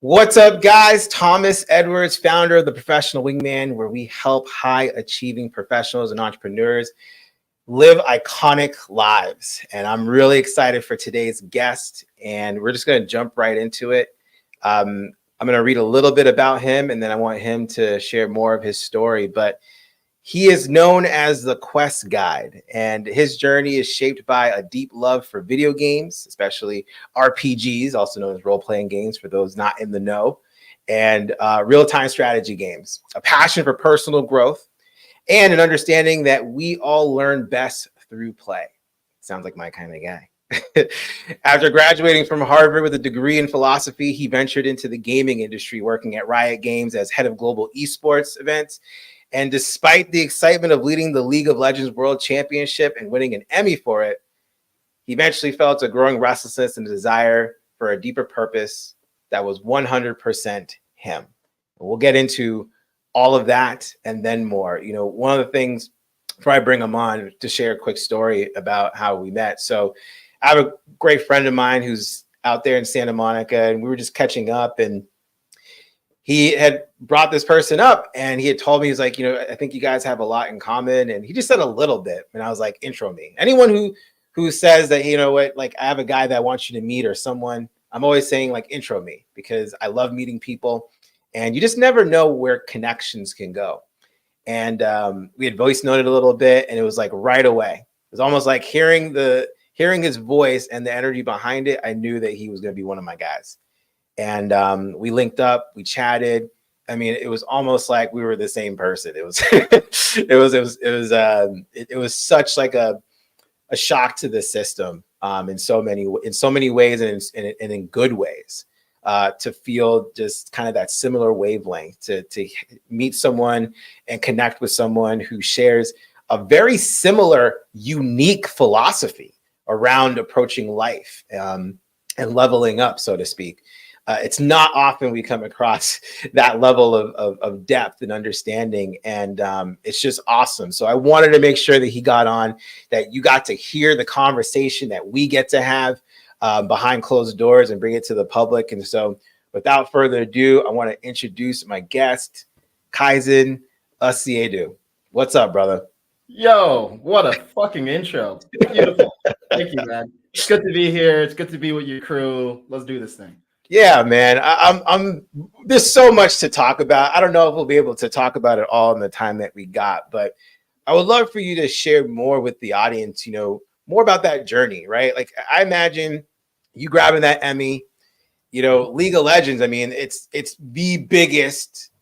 What's up, guys? Thomas Edwards, founder of the Professional Wingman, where we help high-achieving professionals and entrepreneurs live iconic lives. And I'm really excited for today's guest, and we're just going to jump right into it. I'm going to read a little bit about him, and then I want him to share more of his story. But he is known as the Quest Guide, and his journey is shaped by a deep love for video games, especially RPGs, also known as role-playing games for those not in the know, and real-time strategy games, a passion for personal growth, and an understanding that we all learn best through play. Sounds like my kind of guy. After graduating from Harvard with a degree in philosophy, he ventured into the gaming industry, working at Riot Games as head of global esports events. And despite the excitement of leading the League of Legends World Championship and winning an Emmy for it, he eventually felt a growing restlessness and desire for a deeper purpose that was 100% him. And we'll get into all of that and then more. You know, one of the things, before I bring him on, to share a quick story about how we met. So I have a great friend of mine who's out there in Santa Monica, and we were just catching up, and he had brought this person up, and he had told me, he's like, you know, I think you guys have a lot in common. And he just said a little bit. And I was like, intro me. Anyone who says that, you know what, like I have a guy that I want you to meet or someone, I'm always saying like intro me, because I love meeting people, and you just never know where connections can go. And we had voice noted a little bit, and it was like right away. It was almost like hearing his voice and the energy behind it. I knew that he was going to be one of my guys. And we linked up, we chatted. I mean, it was almost like we were the same person. It was, it was such like a shock to the system in so many ways, and in good ways, to feel just kind of that similar wavelength, to meet someone and connect with someone who shares a very similar, unique philosophy around approaching life and leveling up, so to speak. It's not often we come across that level of depth and understanding, and it's just awesome. So I wanted to make sure that he got on, that you got to hear the conversation that we get to have behind closed doors and bring it to the public. And so without further ado, I want to introduce my guest, Kaizen Asiedu. What's up, brother? Yo, what a fucking intro. Beautiful. Thank you, man. It's good to be here. It's good to be with your crew. Let's do this thing. Yeah, man. I'm there's so much to talk about. I don't know if we'll be able to talk about it all in the time that we got, but I would love for you to share more with the audience, you know, more about that journey, right? Like I imagine you grabbing that Emmy, you know, League of Legends. I mean, it's the biggest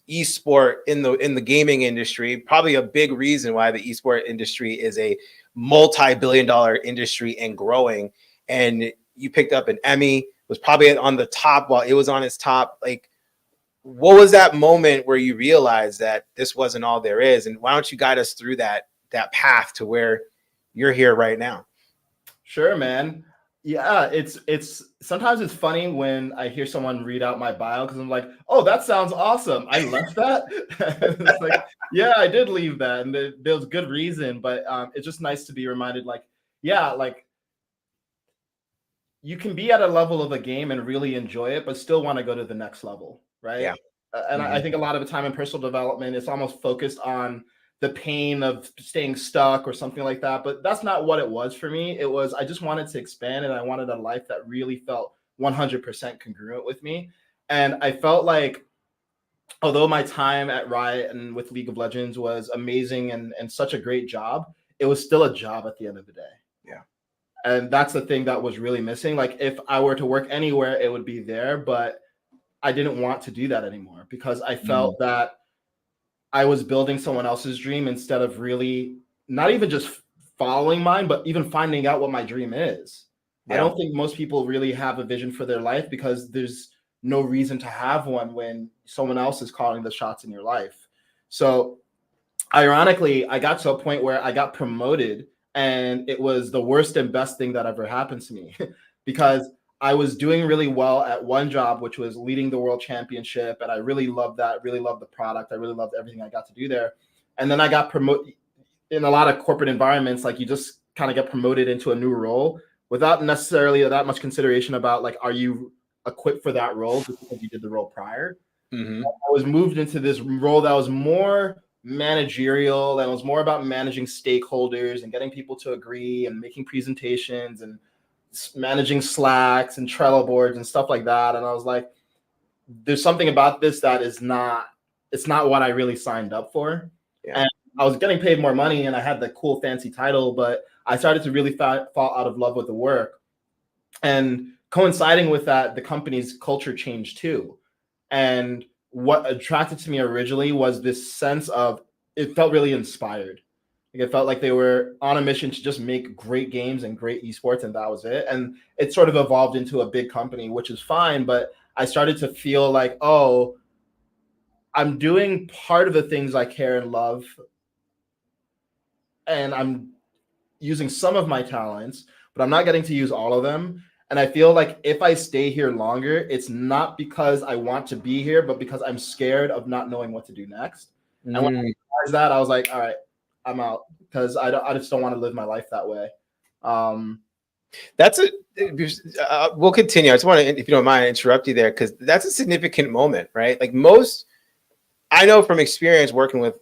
esport in the gaming industry. Probably a big reason why the esport industry is a multi-billion-dollar industry and growing. And you picked up an Emmy, was probably on the top while it was on its top. Like, what was that moment where you realized that this wasn't all there is? And why don't you guide us through that path to where you're here right now? Sure, man. Yeah, it's sometimes it's funny when I hear someone read out my bio, because I'm like, oh, that sounds awesome. I left that. It's like, yeah, I did leave that, and there was good reason, but it's just nice to be reminded, like, yeah, like you can be at a level of a game and really enjoy it, but still want to go to the next level, right? Yeah. And I think a lot of the time in personal development, it's almost focused on the pain of staying stuck or something like that. But that's not what it was for me. It was, I just wanted to expand, and I wanted a life that really felt 100% congruent with me. And I felt like, although my time at Riot and with League of Legends was amazing and such a great job, it was still a job at the end of the day. Yeah. And that's the thing that was really missing. Like if I were to work anywhere, it would be there, but I didn't want to do that anymore, because I felt that I was building someone else's dream instead of really not even just following mine, but even finding out what my dream is. Yeah. I don't think most people really have a vision for their life, because there's no reason to have one when someone else is calling the shots in your life. So ironically, I got to a point where I got promoted, and it was the worst and best thing that ever happened to me because I was doing really well at one job, which was leading the world championship. And I really loved that, really loved the product. I really loved everything I got to do there. And then I got promoted in a lot of corporate environments. Like you just kind of get promoted into a new role without necessarily that much consideration about like, are you equipped for that role just because you did the role prior. Mm-hmm. I was moved into this role that was more managerial and it was more about managing stakeholders and getting people to agree and making presentations and managing Slacks and Trello boards and stuff like that. And I was like, there's something about this that it's not what I really signed up for. Yeah. And I was getting paid more money and I had the cool fancy title, but I started to really fall out of love with the work. And coinciding with that, the company's culture changed too. And what attracted to me originally was this sense of, it felt really inspired. Like it felt like they were on a mission to just make great games and great esports, and that was it. And it sort of evolved into a big company, which is fine. But I started to feel like, oh, I'm doing part of the things I care and love, and I'm using some of my talents, but I'm not getting to use all of them. And I feel like if I stay here longer, it's not because I want to be here, but because I'm scared of not knowing what to do next. And when I realized that, I was like, all right, I'm out, because I just don't want to live my life that way. That's we'll continue. I just want to, if you don't mind, interrupt you there, because that's a significant moment, right? Like I know from experience working with,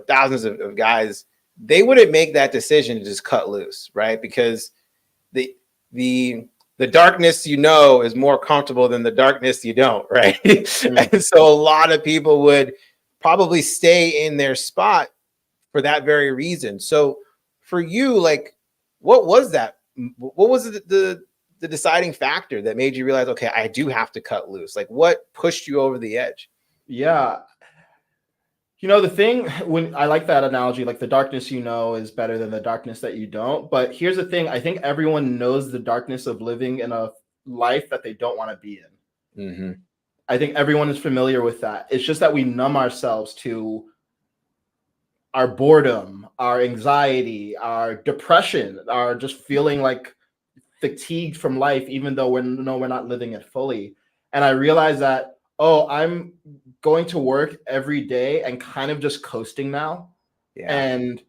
thousands of guys, they wouldn't make that decision to just cut loose, right? Because the darkness, is more comfortable than the darkness you don't, right? Mm-hmm. And so a lot of people would probably stay in their spot for that very reason. So for you, like, what was that? What was the deciding factor that made you realize, okay, I do have to cut loose? Like, what pushed you over the edge? Yeah. The thing, when I like that analogy, like the darkness is better than the darkness that you don't. But here's the thing. I think everyone knows the darkness of living in a life that they don't want to be in. Mm-hmm. I think everyone is familiar with that. It's just that we numb ourselves to our boredom, our anxiety, our depression, our just feeling like fatigued from life, even though we're not living it fully. And I realized that, I'm going to work every day and kind of just coasting now. Yeah. And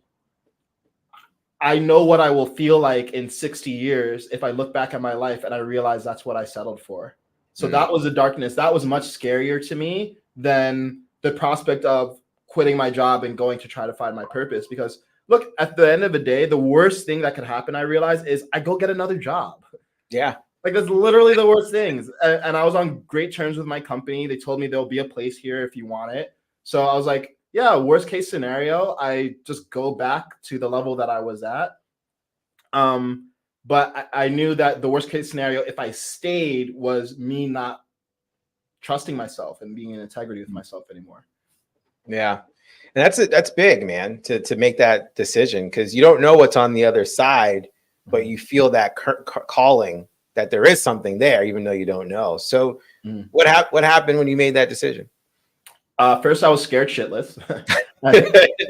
I know what I will feel like in 60 years if I look back at my life and I realize that's what I settled for. So that was the darkness. That was much scarier to me than the prospect of quitting my job and going to try to find my purpose. Because look, at the end of the day, the worst thing that could happen, I realized, is I go get another job. Yeah. Like, that's literally the worst things. And I was on great terms with my company. They told me there'll be a place here if you want it. So I was like, yeah, worst case scenario, I just go back to the level that I was at. But I knew that the worst case scenario, if I stayed, was me not trusting myself and being in integrity with myself anymore. Yeah. And that's big, man, to make that decision, because you don't know what's on the other side, but you feel that calling that there is something there, even though you don't know. So what happened when you made that decision? First, I was scared shitless.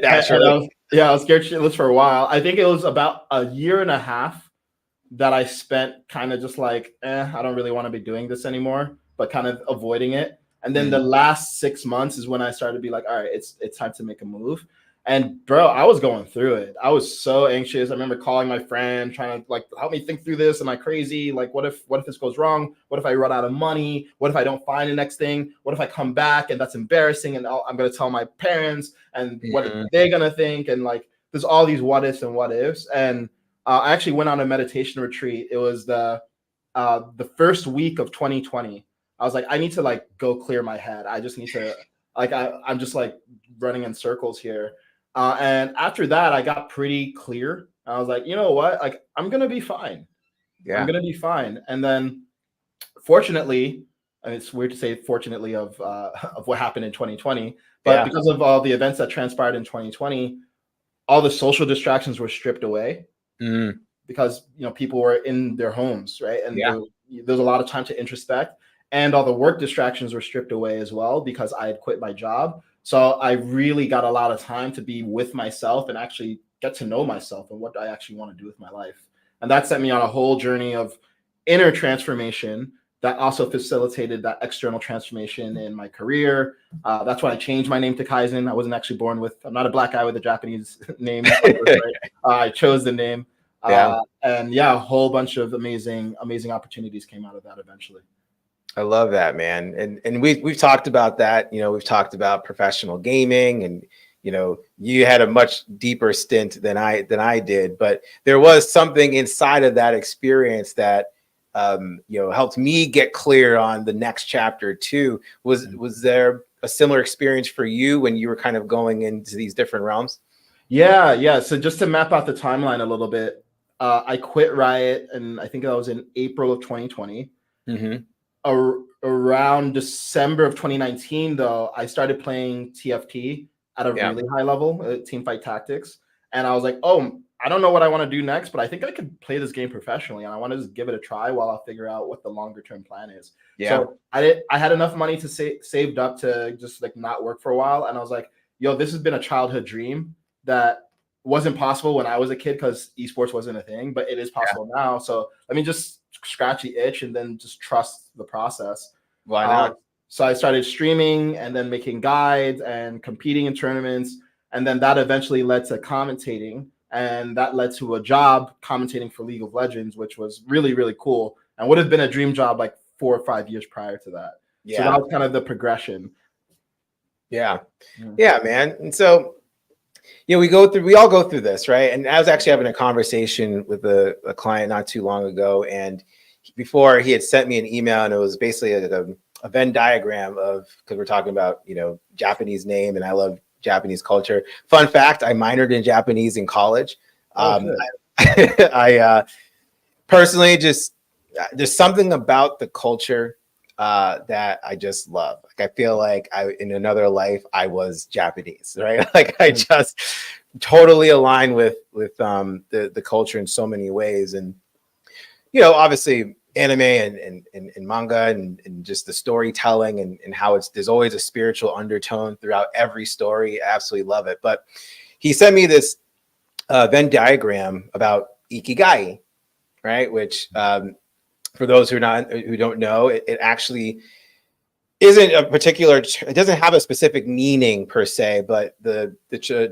Naturally. I was scared shitless for a while. I think it was about a year and a half that I spent kind of just like, I don't really want to be doing this anymore, but kind of avoiding it. And then the last 6 months is when I started to be like, all right, it's time to make a move. And bro, I was going through it. I was so anxious. I remember calling my friend, trying to like, help me think through this. Am I crazy? Like, what if this goes wrong? What if I run out of money? What if I don't find the next thing? What if I come back and that's embarrassing? And I'm going to tell my parents, and what are they going to think? And like, there's all these what ifs and what ifs. And I actually went on a meditation retreat. It was the first week of 2020. I was like, I need to like go clear my head. I just need to like, I'm just like running in circles here. And after that, I got pretty clear. I was like, you know what? Like, I'm going to be fine. Yeah. I'm going to be fine. And then fortunately, and it's weird to say fortunately of what happened in 2020, but because of all the events that transpired in 2020, all the social distractions were stripped away because, people were in their homes, right? And there's a lot of time to introspect, and all the work distractions were stripped away as well because I had quit my job. So I really got a lot of time to be with myself and actually get to know myself and what I actually want to do with my life. And that set me on a whole journey of inner transformation that also facilitated that external transformation in my career. That's when I changed my name to Kaizen. I wasn't actually born with, I'm not a black guy with a Japanese name. I chose the name. And a whole bunch of amazing opportunities came out of that eventually. I love that, man. And we've talked about that. We've talked about professional gaming, and you had a much deeper stint than I did, but there was something inside of that experience that helped me get clear on the next chapter too. Was there a similar experience for you when you were kind of going into these different realms? Yeah. So just to map out the timeline a little bit, I quit Riot, and I think that was in April of 2020. Mm-hmm. Around December of 2019, though, I started playing TFT at a Yeah. really high level, team fight tactics. And I was like, oh, I don't know what I want to do next, but I think I could play this game professionally. And I want to just give it a try while I figure out what the longer term plan is. Yeah. So I had enough money to saved up to just like not work for a while. And I was like, yo, this has been a childhood dream that wasn't possible when I was a kid because esports wasn't a thing, but it is possible now. So let me just scratch the itch and then just trust the process. Why not? So I started streaming and then making guides and competing in tournaments. And then that eventually led to commentating. And that led to a job commentating for League of Legends, which was really, really cool and would have been a dream job like 4 or 5 years prior to that. Yeah. So that was kind of the progression. Yeah, man. And so, we all go through this, right? And I was actually having a conversation with a client not too long ago, and before he had sent me an email, and it was basically a Venn diagram of, because we're talking about Japanese name, and I love Japanese culture. Fun fact: I minored in Japanese in college. I personally just there's something about the culture that I just love. Like I feel like in another life I was Japanese, right? Like I just totally align with the culture in so many ways, and obviously anime and manga and just the storytelling and how there's always a spiritual undertone throughout every story. I absolutely love it. But he sent me this Venn diagram about ikigai, right? Which for those who don't know, it actually isn't a particular. It doesn't have a specific meaning per se, but the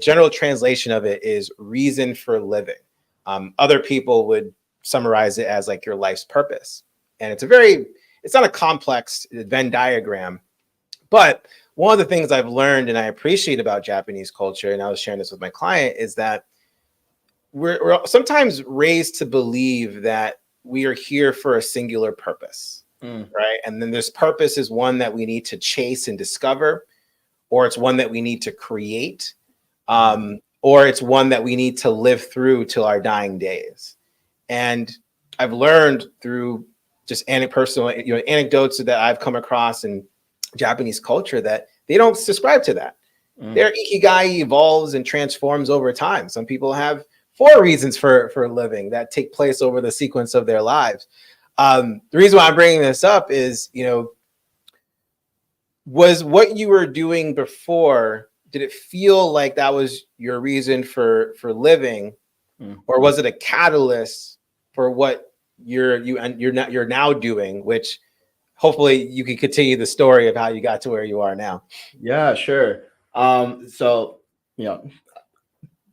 general translation of it is reason for living. Other people would summarize it as like your life's purpose, and it's not a complex Venn diagram, but one of the things I've learned and I appreciate about Japanese culture, and I was sharing this with my client, is that we're sometimes raised to believe that we are here for a singular purpose, right? And then this purpose is one that we need to chase and discover, or it's one that we need to create, or it's one that we need to live through till our dying days. And I've learned through just personal anecdotes that I've come across in Japanese culture that they don't subscribe to that. Their ikigai evolves and transforms over time. Some people have 4 reasons for living that take place over the sequence of their lives. The reason why I'm bringing this up is, was what you were doing before, did it feel like that was your reason for living, or was it a catalyst for what you're now doing, which hopefully you can continue the story of how you got to where you are now? Yeah, sure. So,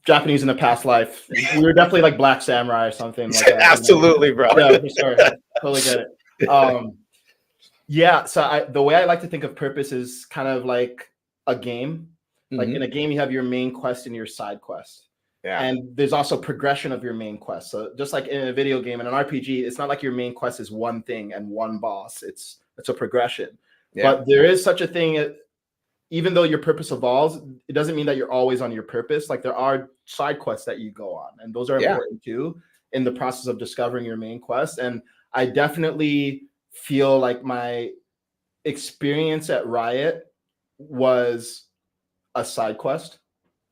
Japanese in a past life, we were definitely like Black Samurai or something like that. Absolutely, bro. Yeah, for sure. Totally get it. Yeah, so the way I like to think of purpose is kind of like a game. Like in a game, you have your main quest and your side quest. Yeah. And there's also progression of your main quest. So just like in a video game, in an RPG, it's not like your main quest is one thing and one boss. It's a progression. Yeah. But there is such a thing, even though your purpose evolves, it doesn't mean that you're always on your purpose. Like there are side quests that you go on, and those are important too in the process of discovering your main quest. And I definitely feel like my experience at Riot was a side quest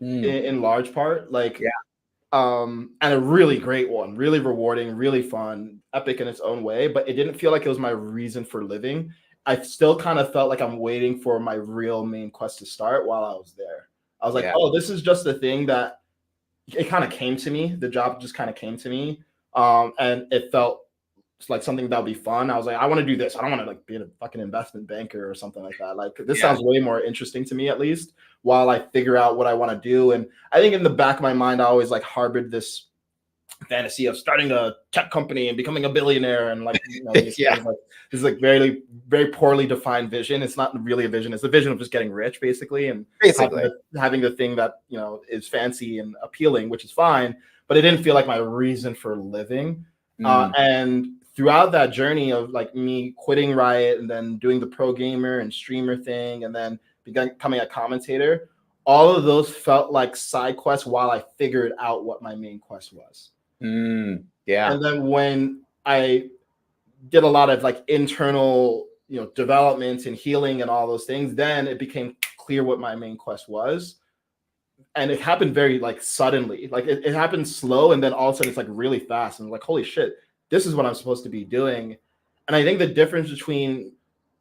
in large part, and a really great one, really rewarding, really fun, epic in its own way, but it didn't feel like it was my reason for living. I still kind of felt like I'm waiting for my real main quest to start while I was there. I was like, oh, this is just the thing that it kind of came to me. The job just kind of came to me. And it felt like something that would be fun. I was like, I want to do this. I don't want to like be a fucking investment banker or something like that. Like this sounds way more interesting to me, at least, while I figure out what I want to do. And I think in the back of my mind, I always like harbored this fantasy of starting a tech company and becoming a billionaire, and like, you know, these Yeah. things, like this is like very, very poorly defined vision. It's not really a vision. It's a vision of just getting rich, basically, and Basically. having the thing that, you know, is fancy and appealing, which is fine. But it didn't feel like my reason for living. And throughout that journey of like me quitting Riot and then doing the pro gamer and streamer thing, and then becoming a commentator, all of those felt like side quests while I figured out what my main quest was. Yeah. And then when I did a lot of like internal, you know, development and healing and all those things, then it became clear what my main quest was. And it happened very like suddenly. Like it happened slow, and then all of a sudden it's like really fast. And like, holy shit, this is what I'm supposed to be doing. And I think the difference between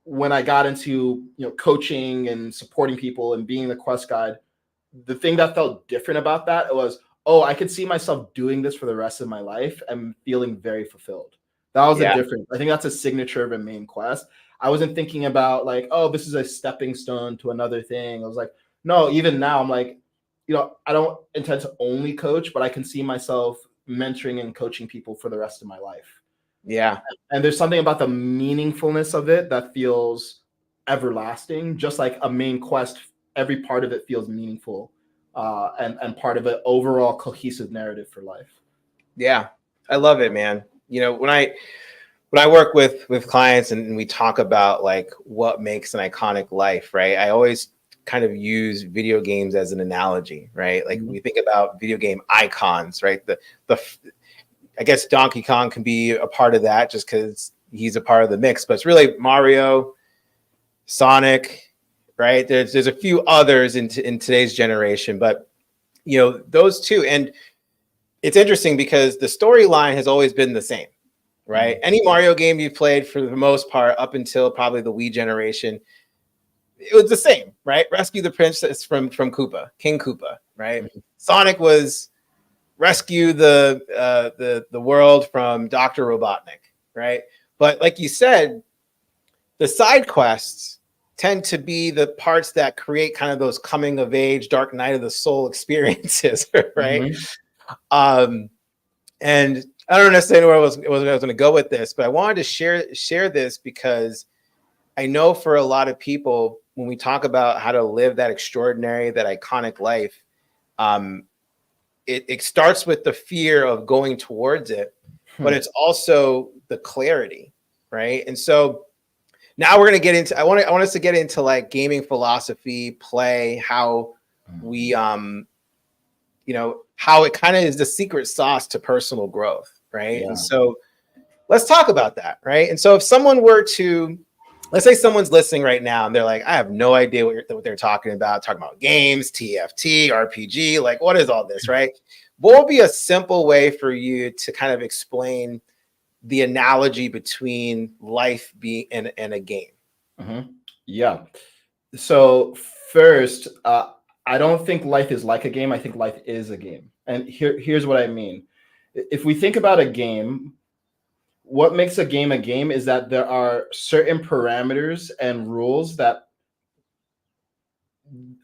when I got into, you know, coaching and supporting people and being the quest guide, the thing that felt different about that was, oh, I could see myself doing this for the rest of my life and feeling very fulfilled. That was a difference. I think that's a signature of a main quest. I wasn't thinking about like, oh, this is a stepping stone to another thing. I was like, no, even now I'm like, you know, I don't intend to only coach, but I can see myself mentoring and coaching people for the rest of my life. Yeah. And there's something about the meaningfulness of it that feels everlasting, just like a main quest. Every part of it feels meaningful, and part of an overall cohesive narrative for life. Yeah. I love it, man. You know, when I work with clients and we talk about like what makes an iconic life, right? I always kind of use video games as an analogy, right? Like we think about video game icons, right? The I guess Donkey Kong can be a part of that just because he's a part of the mix, but it's really Mario, Sonic, right? There's a few others in today's generation, but you know, those two. And it's interesting because the storyline has always been the same, right? Any Mario game you've played for the most part up until probably the Wii generation, it was the same, right? Rescue the princess from Koopa, King Koopa, right? Sonic was rescue the world from Dr. Robotnik, right? But like you said, the side quests tend to be the parts that create kind of those coming of age, dark night of the soul experiences, right? And I don't necessarily know where I was going to go with this, but I wanted to share this because I know for a lot of people, when we talk about how to live that extraordinary, that iconic life, it starts with the fear of going towards it, but it's also the clarity, right? And so now we're going to get into, I want us to get into like gaming philosophy, play, how we, you know, how it kind of is the secret sauce to personal growth, right? And so let's talk about that, right? And so if someone were to, let's say someone's listening right now and they're like, I have no idea what they're talking about games, TFT, RPG, like what is all this, right? What would be a simple way for you to kind of explain the analogy between life being and a game? Yeah. So first, I don't think life is like a game. I think life is a game. And here's what I mean. If we think about a game, what makes a game is that there are certain parameters and rules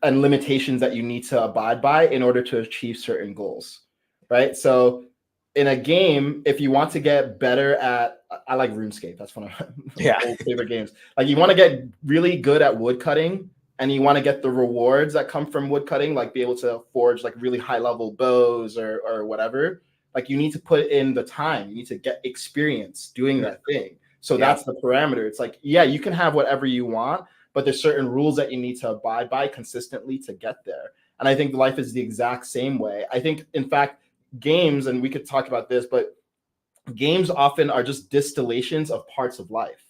and limitations that you need to abide by in order to achieve certain goals, right? So in a game, if you want to get better at, I like RuneScape. That's one of my old favorite games. Like you want to get really good at wood cutting and you want to get the rewards that come from wood cutting, like be able to forge like really high level bows or whatever. Like you need to put in the time. You need to get experience doing that thing. So that's the parameter. It's like, yeah, you can have whatever you want, but there's certain rules that you need to abide by consistently to get there. And I think life is the exact same way. I think, in fact, games, and we could talk about this, but games often are just distillations of parts of life.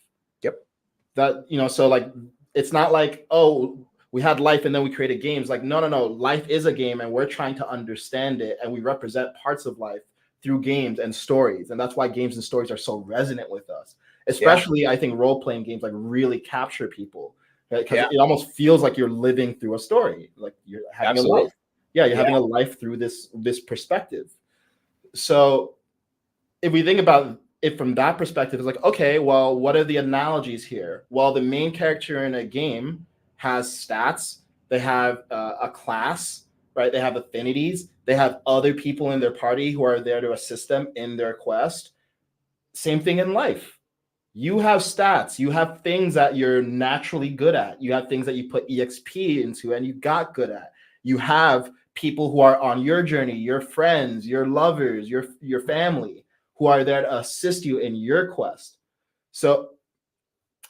That, you know, so like, it's not like, oh, we had life and then we created games. Like, no. Life is a game and we're trying to understand it. And we represent parts of life through games and stories. And that's why games and stories are so resonant with us. Especially, I think role-playing games like really capture people. Because it almost feels like you're living through a story, like you're having a life. You're having a life through this perspective. So if we think about it from that perspective, it's like, okay, well, what are the analogies here? Well, the main character in a game has stats. They have a class, right? They have affinities. They have other people in their party who are there to assist them in their quest. Same thing in life. You have stats. You have things that you're naturally good at. You have things that you put EXP into and you got good at. You have people who are on your journey, your friends, your lovers, your family, who are there to assist you in your quest. So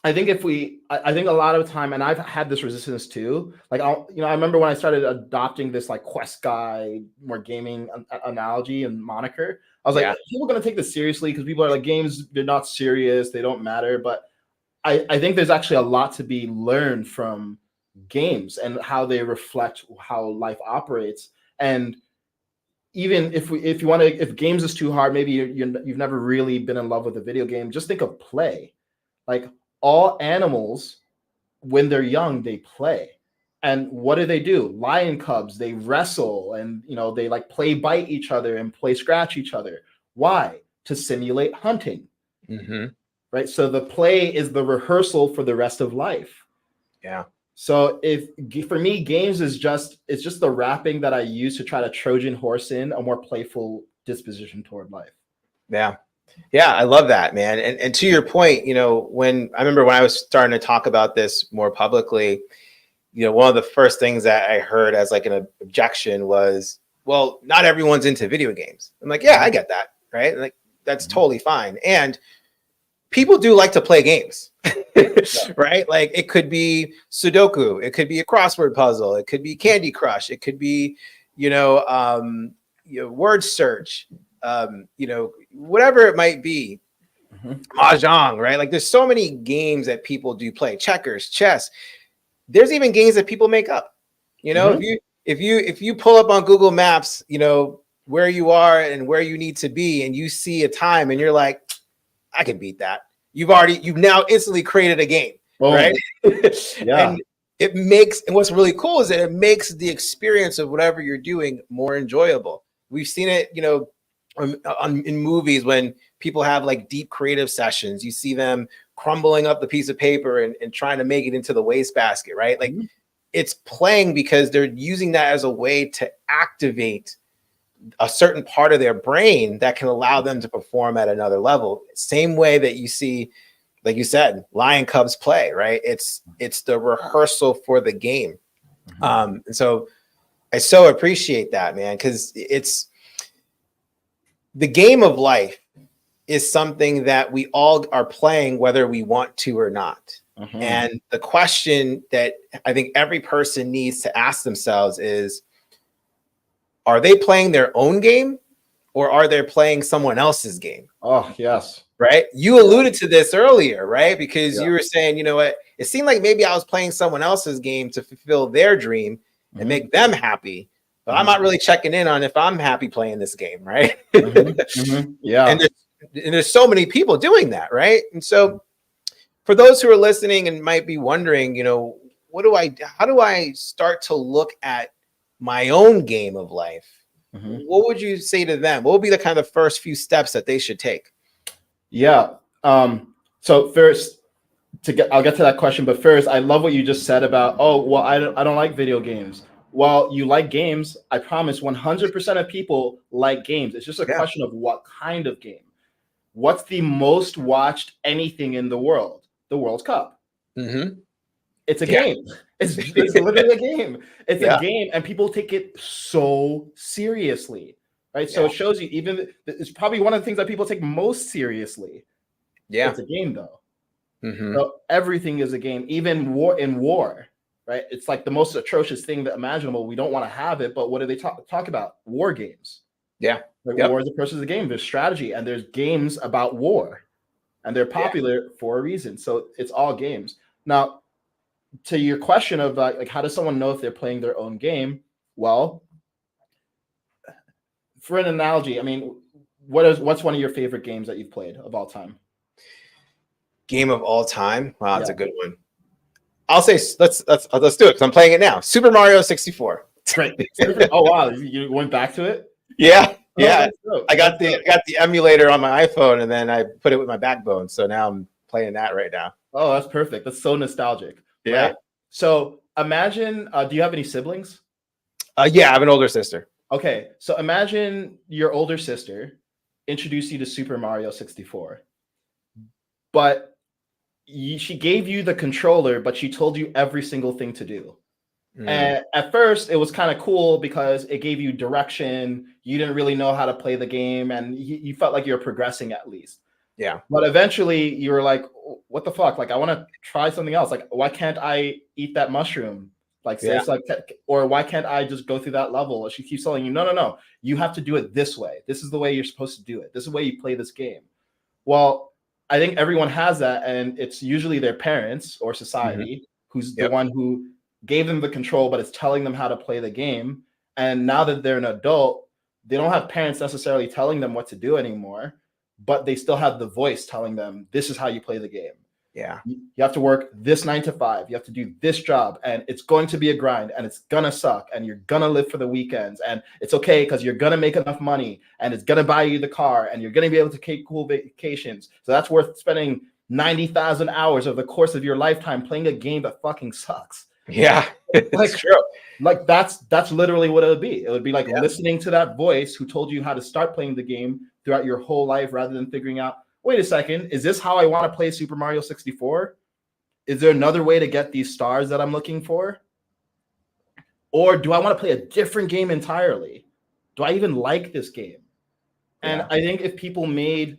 I think I think a lot of the time, and I've had this resistance too. Like, I remember when I started adopting this like quest guy, more gaming analogy and moniker. I was like, people are going to take this seriously because people are like, games, they're not serious, they don't matter. But I think there's actually a lot to be learned from games and how they reflect how life operates. And even if games is too hard, maybe you've never really been in love with a video game. Just think of play. Like, all animals, when they're young, they play. And what do? Lion cubs, they wrestle and they like play bite each other and play scratch each other. Why? To simulate hunting. Right? So the play is the rehearsal for the rest of life. Yeah. So for me, games it's just the wrapping that I use to try to Trojan horse in a more playful disposition toward life. Yeah. Yeah, I love that, man. And to your point, when I was starting to talk about this more publicly, one of the first things that I heard as like an objection was, well, not everyone's into video games. I'm like, yeah, I get that, right? Like, that's totally fine. And people do like to play games, right? Like, it could be Sudoku, it could be a crossword puzzle, it could be Candy Crush, it could be, word search, whatever it might be, mahjong, right? Like, there's so many games that people do play, checkers, chess. There's even games that people make up. If you pull up on Google Maps, where you are and where you need to be, and you see a time, and you're like, I can beat that. You've now instantly created a game, right? Yeah. And what's really cool is that it makes the experience of whatever you're doing more enjoyable. We've seen it, in movies when people have like deep creative sessions. You see them crumbling up the piece of paper and trying to make it into the wastebasket, right? Like, it's playing because they're using that as a way to activate a certain part of their brain that can allow them to perform at another level. Same way that you see, like you said, lion cubs play, right? It's the rehearsal for the game. And so I so appreciate that, man, because it's the game of life is something that we all are playing, whether we want to or not. And the question that I think every person needs to ask themselves is, are they playing their own game or are they playing someone else's game? Oh, yes. Right? You alluded to this earlier, right? Because you were saying, you know what? It seemed like maybe I was playing someone else's game to fulfill their dream and make them happy. But I'm not really checking in on if I'm happy playing this game, right? Yeah. And there's so many people doing that, right? And so for those who are listening and might be wondering, how do I start to look at my own game of life? What would you say to them? What would be the kind of first few steps that they should take? Yeah. So first, I'll get to that question, but first, I love what you just said about, oh, well, I don't like video games. Well, you like games. I promise 100% of people like games. It's just a question of what kind of game. What's the most watched anything in the world? The World Cup. It's a game. It's literally a game. It's a game, and people take it so seriously, right? So it shows you, even it's probably one of the things that people take most seriously. It's a game, though. So everything is a game, even war, right? It's like the most atrocious thing that imaginable. We don't want to have it, but what do they talk about? War games. War is a person's game. There's strategy, and there's games about war, and they're popular for a reason. So it's all games. Now, to your question of like how does someone know if they're playing their own game? Well, for an analogy, I mean, what's one of your favorite games that you've played of all time? Game of all time? Wow, that's a good one. I'll say let's do it because I'm playing it now. Super Mario 64. Great. Oh wow, you went back to it? Yeah. I got the emulator on my iPhone and then I put it with my backbone. So now I'm playing that right now. Oh, that's perfect. That's so nostalgic. Right? So imagine, do you have any siblings? Yeah, I have an older sister. Okay, so imagine your older sister introduced you to Super Mario 64, but she gave you the controller, but she told you every single thing to do. And at first, it was kind of cool because it gave you direction. You didn't really know how to play the game, and you felt like you were progressing at least. Yeah. But eventually, you were like, "What the fuck? Like, I want to try something else. Like, why can't I eat that mushroom? Like, say Yeah. it's like, or why can't I just go through that level?" She keeps telling you, "No, no, no. You have to do it this way. This is the way you're supposed to do it. This is the way you play this game." Well, I think everyone has that, and it's usually their parents or society who's the one who gave them the control, but it's telling them how to play the game. And now that they're an adult, they don't have parents necessarily telling them what to do anymore, but they still have the voice telling them, this is how you play the game. Yeah. You have to work this 9 to 5. You have to do this job, and it's going to be a grind, and it's gonna suck, and you're gonna live for the weekends, and it's okay because you're gonna make enough money, and it's gonna buy you the car, and you're gonna be able to take cool vacations. So that's worth spending 90,000 hours over the course of your lifetime playing a game that fucking sucks. Yeah, it's like, true. Like that's literally what it would be. It would be like listening to that voice who told you how to start playing the game throughout your whole life, rather than figuring out, wait a second, is this how I want to play Super Mario 64? Is there another way to get these stars that I'm looking for? Or do I want to play a different game entirely? Do I even like this game? And I think if people made,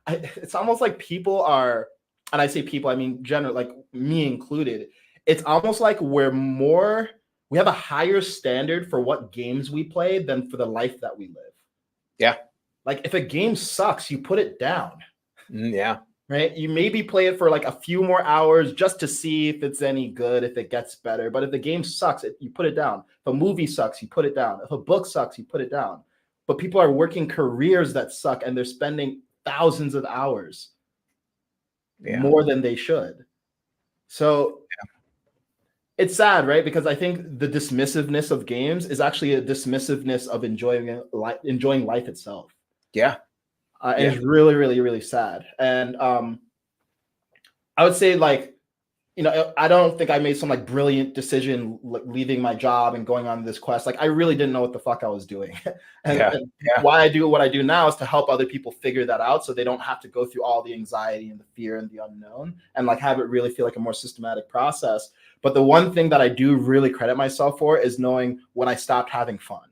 it's almost like people are, and I say people, I mean general, like me included. It's almost like we have a higher standard for what games we play than for the life that we live. Yeah. Like if a game sucks, you put it down. Yeah. Right? You maybe play it for like a few more hours just to see if it's any good, if it gets better. But if the game sucks, you put it down. If a movie sucks, you put it down. If a book sucks, you put it down. But people are working careers that suck, and they're spending thousands of hours more than they should. So it's sad, right? Because I think the dismissiveness of games is actually a dismissiveness of enjoying life itself. Yeah. And it's really, really, really sad. And I would say, like, I don't think I made some like brilliant decision leaving my job and going on this quest. Like, I really didn't know what the fuck I was doing. and why I do what I do now is to help other people figure that out, so they don't have to go through all the anxiety and the fear and the unknown, and like have it really feel like a more systematic process. But the one thing that I do really credit myself for is knowing when I stopped having fun.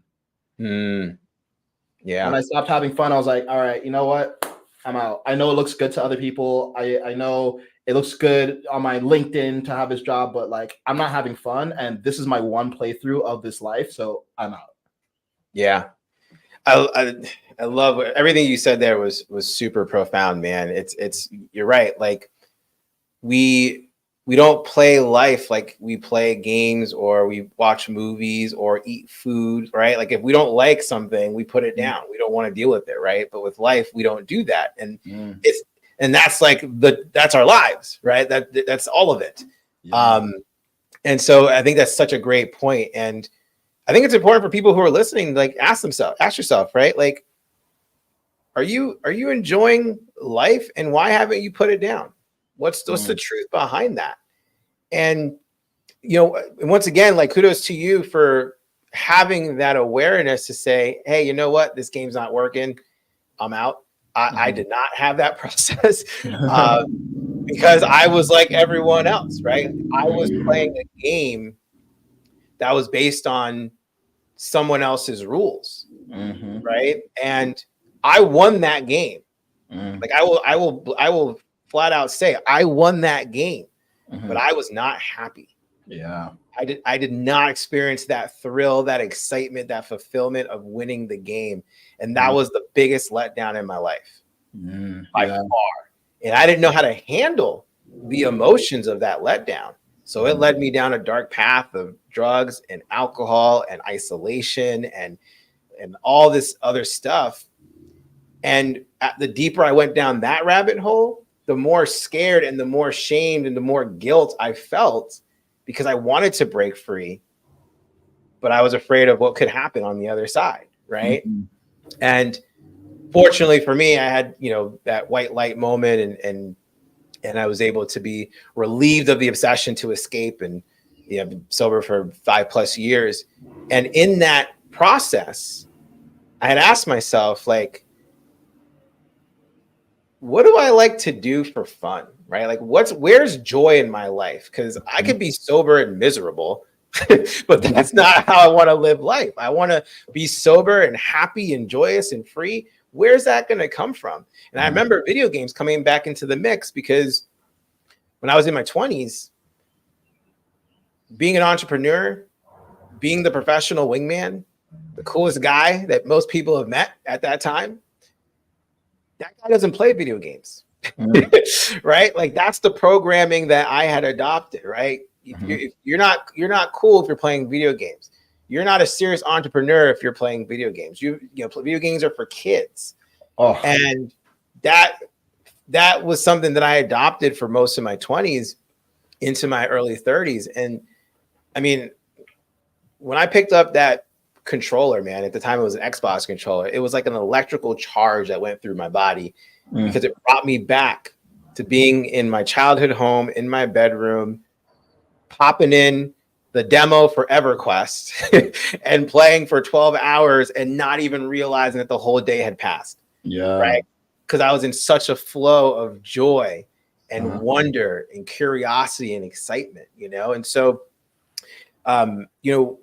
Yeah. When I stopped having fun, I was like, all right, you know what? I'm out. I know it looks good to other people. I know it looks good on my LinkedIn to have this job, but like, I'm not having fun. And this is my one playthrough of this life. So I'm out. Yeah. I love everything you said there was super profound, man. It's you're right. Like we don't play life like we play games or we watch movies or eat food, right? Like if we don't like something, we put it down. We don't want to deal with it, right? But with life, we don't do that. And that's like that's our lives, right? That's all of it. And so I think that's such a great point. And I think it's important for people who are listening, like ask yourself, right? Like, are you enjoying life, and why haven't you put it down? What's the truth behind that? And, once again, like kudos to you for having that awareness to say, hey, you know what? This game's not working. I'm out. I did not have that process because I was like everyone else, right? I was playing a game that was based on someone else's rules, right? And I won that game. Like I will flat out say I won that game, but I was not happy. I did not experience that thrill, that excitement, that fulfillment of winning the game. And that was the biggest letdown in my life by far. And I didn't know how to handle the emotions of that letdown. So it led me down a dark path of drugs and alcohol and isolation and all this other stuff. And the deeper I went down that rabbit hole, the more scared and the more shamed and the more guilt I felt, because I wanted to break free, but I was afraid of what could happen on the other side, right? And fortunately for me, I had, that white light moment and I was able to be relieved of the obsession to escape and I've been sober for 5+ years. And in that process, I had asked myself, like, what do I like to do for fun? Right? Like, where's joy in my life? Because I could be sober and miserable, but that's not how I want to live life. I want to be sober and happy and joyous and free. Where's that going to come from? And I remember video games coming back into the mix, because when I was in my 20s, being an entrepreneur, being the professional wingman, the coolest guy that most people have met at that time, that guy doesn't play video games. Right? Like, that's the programming that I had adopted, right? You're not cool if you're playing video games. You're not a serious entrepreneur if you're playing video games. You know, video games are for kids. And that was something that I adopted for most of my 20s into my early 30s. And I mean, when I picked up that controller, man, at the time it was an Xbox controller, it was like an electrical charge that went through my body, because it brought me back to being in my childhood home, in my bedroom, popping in the demo for EverQuest and playing for 12 hours and not even realizing that the whole day had passed. Yeah. Right? Because I was in such a flow of joy and wonder and curiosity and excitement, you know? And so, you know,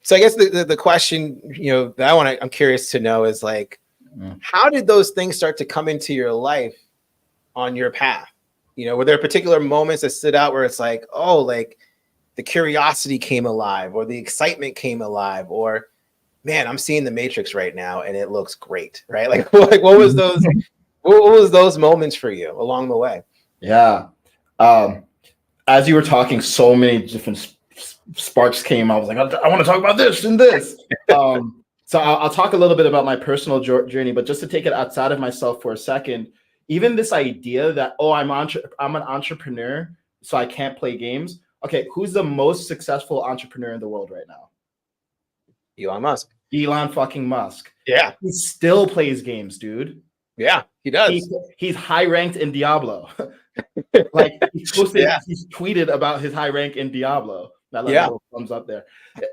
so I guess the question, you know, that I'm curious to know is, like, how did those things start to come into your life on your path? You know, were there particular moments that stood out where it's like, oh, like the curiosity came alive, or the excitement came alive, or, man, I'm seeing the Matrix right now and it looks great, right? Like, what was those moments for you along the way? Yeah. As you were talking, so many different sparks came. I was like, I want to talk about this and this. So I'll talk a little bit about my personal journey, but just to take it outside of myself for a second, even this idea that, oh, I'm an entrepreneur, so I can't play games. Okay, who's the most successful entrepreneur in the world right now? Elon Musk. Elon fucking Musk. Yeah. He still plays games, dude. Yeah, he does. He's high ranked in Diablo. Like, he's tweeted about his high rank in Diablo. That little thumbs up there.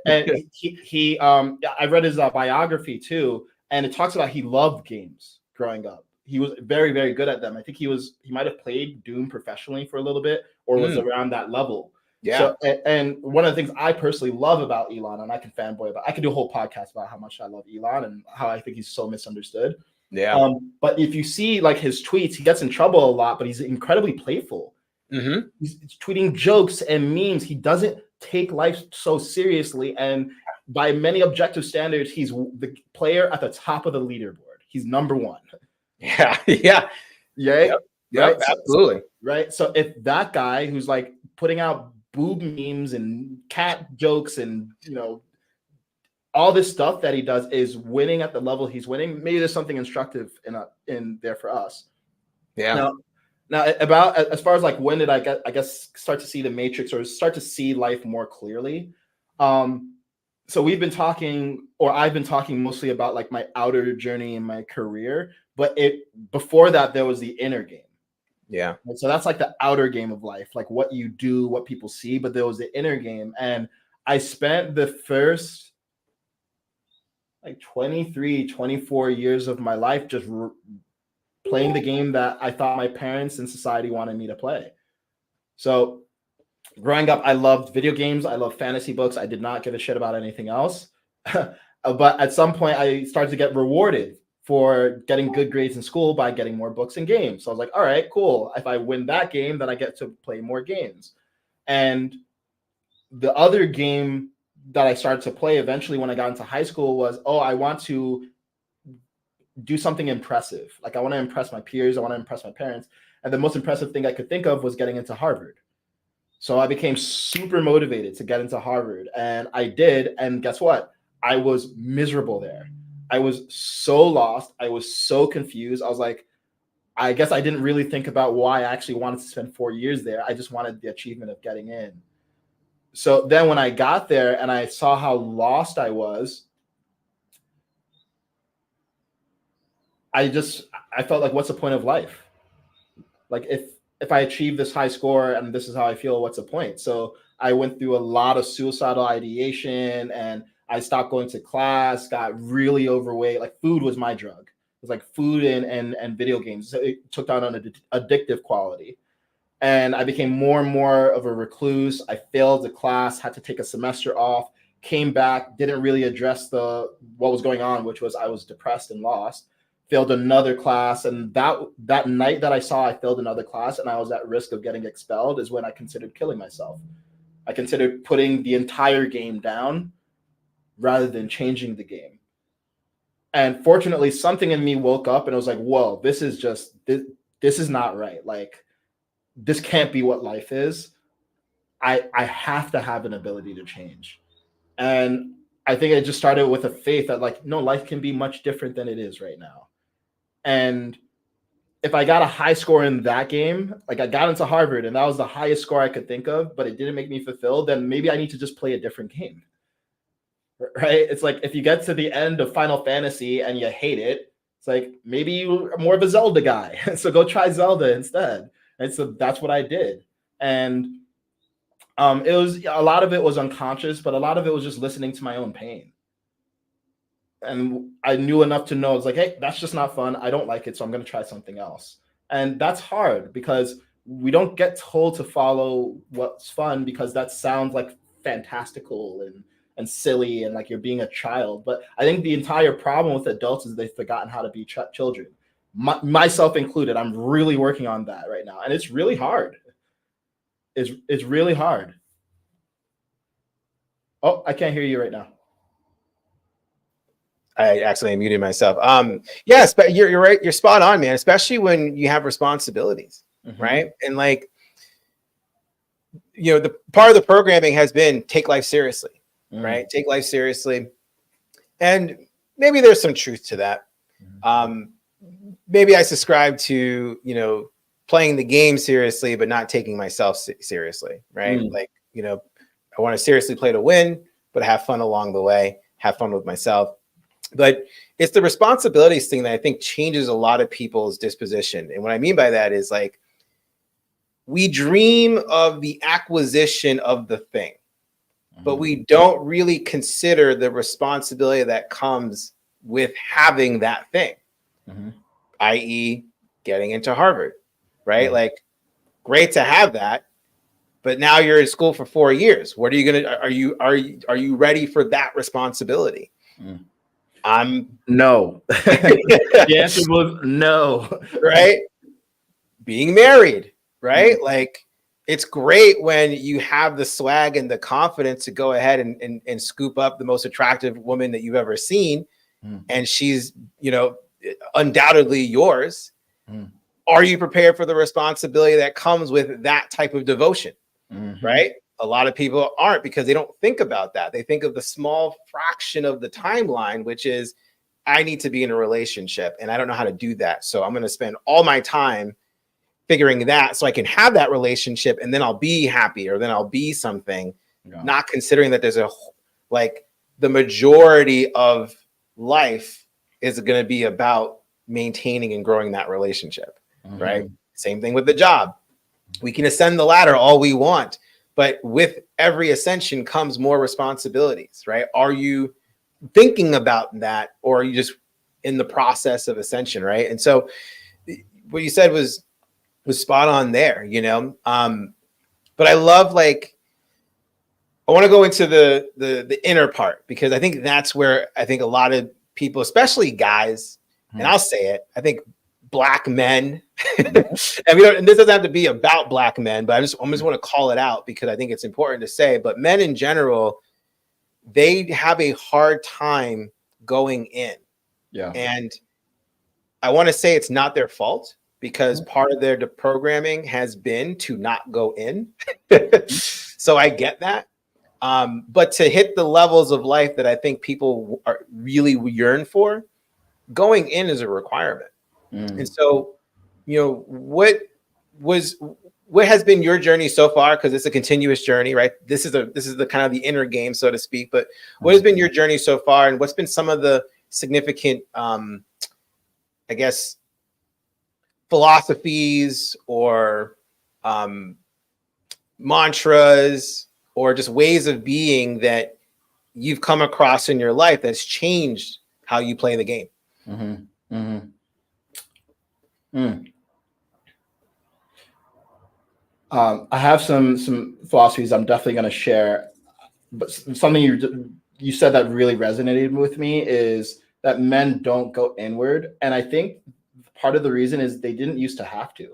And I read his biography too, and it talks about he loved games growing up. He was very, very good at them. I think he might have played Doom professionally for a little bit, or was around that level. Yeah. So, and one of the things I personally love about Elon, and I can fanboy about, I could do a whole podcast about how much I love Elon and how I think he's so misunderstood. Yeah. But if you see, like, his tweets, he gets in trouble a lot, but he's incredibly playful. He's tweeting jokes and memes. He doesn't take life so seriously, and by many objective standards, he's the player at the top of the leaderboard. He's number one. Yeah. Yep, right? Absolutely. Right. So if that guy who's like putting out boob memes and cat jokes and, you know, all this stuff that he does is winning at the level he's winning, maybe there's something instructive in there for us. Yeah. Now, about as far as like, when did I guess start to see the Matrix, or start to see life more clearly? So I've been talking mostly about like my outer journey in my career, but before that there was the inner game. Yeah. And so that's like the outer game of life, like what you do, what people see, but there was the inner game. And I spent the first like 23, 24 years of my life just playing the game that I thought my parents and society wanted me to play. So growing up, I loved video games. I loved fantasy books. I did not give a shit about anything else. But at some point, I started to get rewarded for getting good grades in school by getting more books and games. So I was like, all right, cool. If I win that game, then I get to play more games. And the other game that I started to play eventually when I got into high school was, I want to do something impressive. Like, I want to impress my peers. I want to impress my parents. And the most impressive thing I could think of was getting into Harvard. So I became super motivated to get into Harvard, and I did. And guess what? I was miserable there. I was so lost. I was so confused. I was like, I guess I didn't really think about why I actually wanted to spend 4 years there. I just wanted the achievement of getting in. So then when I got there and I saw how lost I was, I felt like, what's the point of life? Like, if I achieve this high score and this is how I feel, what's the point? So I went through a lot of suicidal ideation, and I stopped going to class, got really overweight. Like food was my drug. It was like food and video games. So it took on an addictive quality. And I became more and more of a recluse. I failed the class, had to take a semester off, came back, didn't really address what was going on, which was I was depressed and lost. Failed another class, and that night that I saw I failed another class and I was at risk of getting expelled is when I considered killing myself. I considered putting the entire game down rather than changing the game. And fortunately, something in me woke up and it was like, whoa, this is not right. Like, this can't be what life is. I have to have an ability to change. And I think it just started with a faith that, like, no, life can be much different than it is right now. And if I got a high score in that game, like I got into Harvard and that was the highest score I could think of, but it didn't make me fulfilled, then maybe I need to just play a different game. Right? It's like if you get to the end of Final Fantasy and you hate it, it's like maybe you're more of a Zelda guy. So go try Zelda instead. And so that's what I did. And it was a lot of it was unconscious, but a lot of it was just listening to my own pain. And I knew enough to know it's like, hey, that's just not fun. I don't like it, so I'm going to try something else. And that's hard because we don't get told to follow what's fun because that sounds like fantastical and silly and like you're being a child. But I think the entire problem with adults is they've forgotten how to be children, myself included. I'm really working on that right now, and it's really hard. It's really hard. Oh, I can't hear you right now. I accidentally muted myself. Yes, but you're right. You're spot on, man. Especially when you have responsibilities, right? And like, you know, the part of the programming has been take life seriously, right? Take life seriously, and maybe there's some truth to that. Maybe I subscribe to, you know, playing the game seriously, but not taking myself seriously, right? Like, you know, I want to seriously play to win, but have fun along the way, have fun with myself. But it's the responsibilities thing that I think changes a lot of people's disposition. And what I mean by that is like, we dream of the acquisition of the thing, but we don't really consider the responsibility that comes with having that thing, i.e. getting into Harvard, right? Like, great to have that, but now you're in school for 4 years. What are you going to, are you ready for that responsibility? I'm no. The answer was no. Right? Being married, right? Like, it's great when you have the swag and the confidence to go ahead and scoop up the most attractive woman that you've ever seen. And she's, you know, undoubtedly yours. Are you prepared for the responsibility that comes with that type of devotion? Right? A lot of people aren't because they don't think about that. They think of the small fraction of the timeline, which is I need to be in a relationship and I don't know how to do that. So I'm going to spend all my time figuring that so I can have that relationship and then I'll be happy or then I'll be something, not considering that there's like the majority of life is going to be about maintaining and growing that relationship, right? Same thing with the job. We can ascend the ladder all we want, but with every ascension comes more responsibilities, right? Are you thinking about that, or are you just in the process of ascension, right? And so what you said was spot on there, you know? But I love, like, I want to go into the inner part, because I think that's where I think a lot of people, especially guys, and I'll say it, I think Black men, and this doesn't have to be about Black men, but I just want to call it out because I think it's important to say, but men in general, they have a hard time going in. And I want to say it's not their fault, because part of their deprogramming has been to not go in. So I get that. But to hit the levels of life that I think people are really yearn for, going in is a requirement. And so, you know, what has been your journey so far? Because it's a continuous journey, right? This is the kind of the inner game, so to speak. But what has been your journey so far, and what's been some of the significant, I guess, philosophies or mantras or just ways of being that you've come across in your life that's changed how you play the game? Mm-hmm. Mm-hmm. Mm. I have some philosophies I'm definitely going to share, but something you said that really resonated with me is that men don't go inward, and I think part of the reason is they didn't used to have to.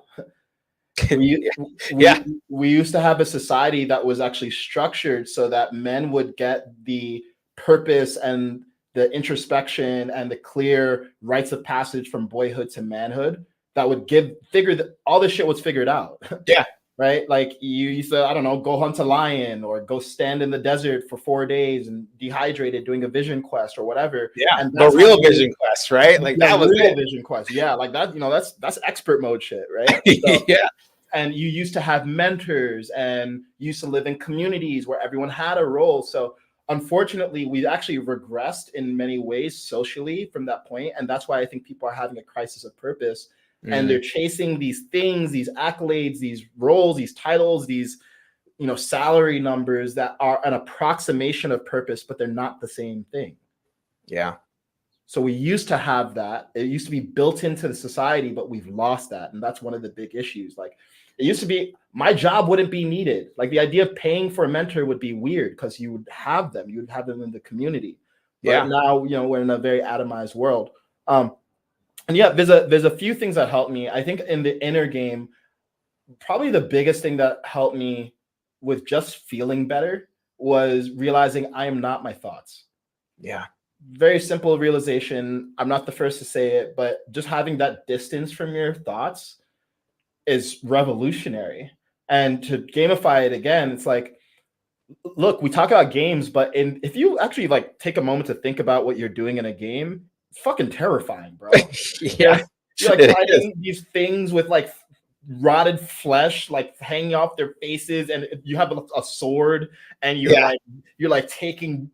we Yeah. we used to have a society that was actually structured so that men would get the purpose and the introspection and the clear rites of passage from boyhood to manhood that would figure that all this shit was figured out. Yeah. Right? Like you used to, I don't know, go hunt a lion or go stand in the desert for 4 days and dehydrated doing a vision quest or whatever. Yeah. And The real vision quest, right? Like that was real it. vision quest. Yeah, like that, that's expert mode shit, right? So, Yeah. and you used to have mentors and used to live in communities where everyone had a role. So unfortunately, we actually regressed in many ways socially from that point. And that's why I think people are having a crisis of purpose. And they're chasing these things, these accolades, these roles, these titles, these salary numbers that are an approximation of purpose, but they're not the same thing. Yeah. So we used to have that. It used to be built into the society, but we've lost that. And that's one of the big issues. Like it used to be my job wouldn't be needed. Like the idea of paying for a mentor would be weird because you would have them in the community. But now, we're in a very atomized world. And yeah, there's a few things that helped me. I think in the inner game, probably the biggest thing that helped me with just feeling better was realizing I am not my thoughts. Yeah. Very simple realization. I'm not the first to say it, but just having that distance from your thoughts is revolutionary. And to gamify it again, it's like, look, we talk about games, but if you actually like take a moment to think about what you're doing in a game, it's fucking terrifying, bro. Yeah. You're like fighting these things with like rotted flesh like hanging off their faces, and you have a sword, and you're like taking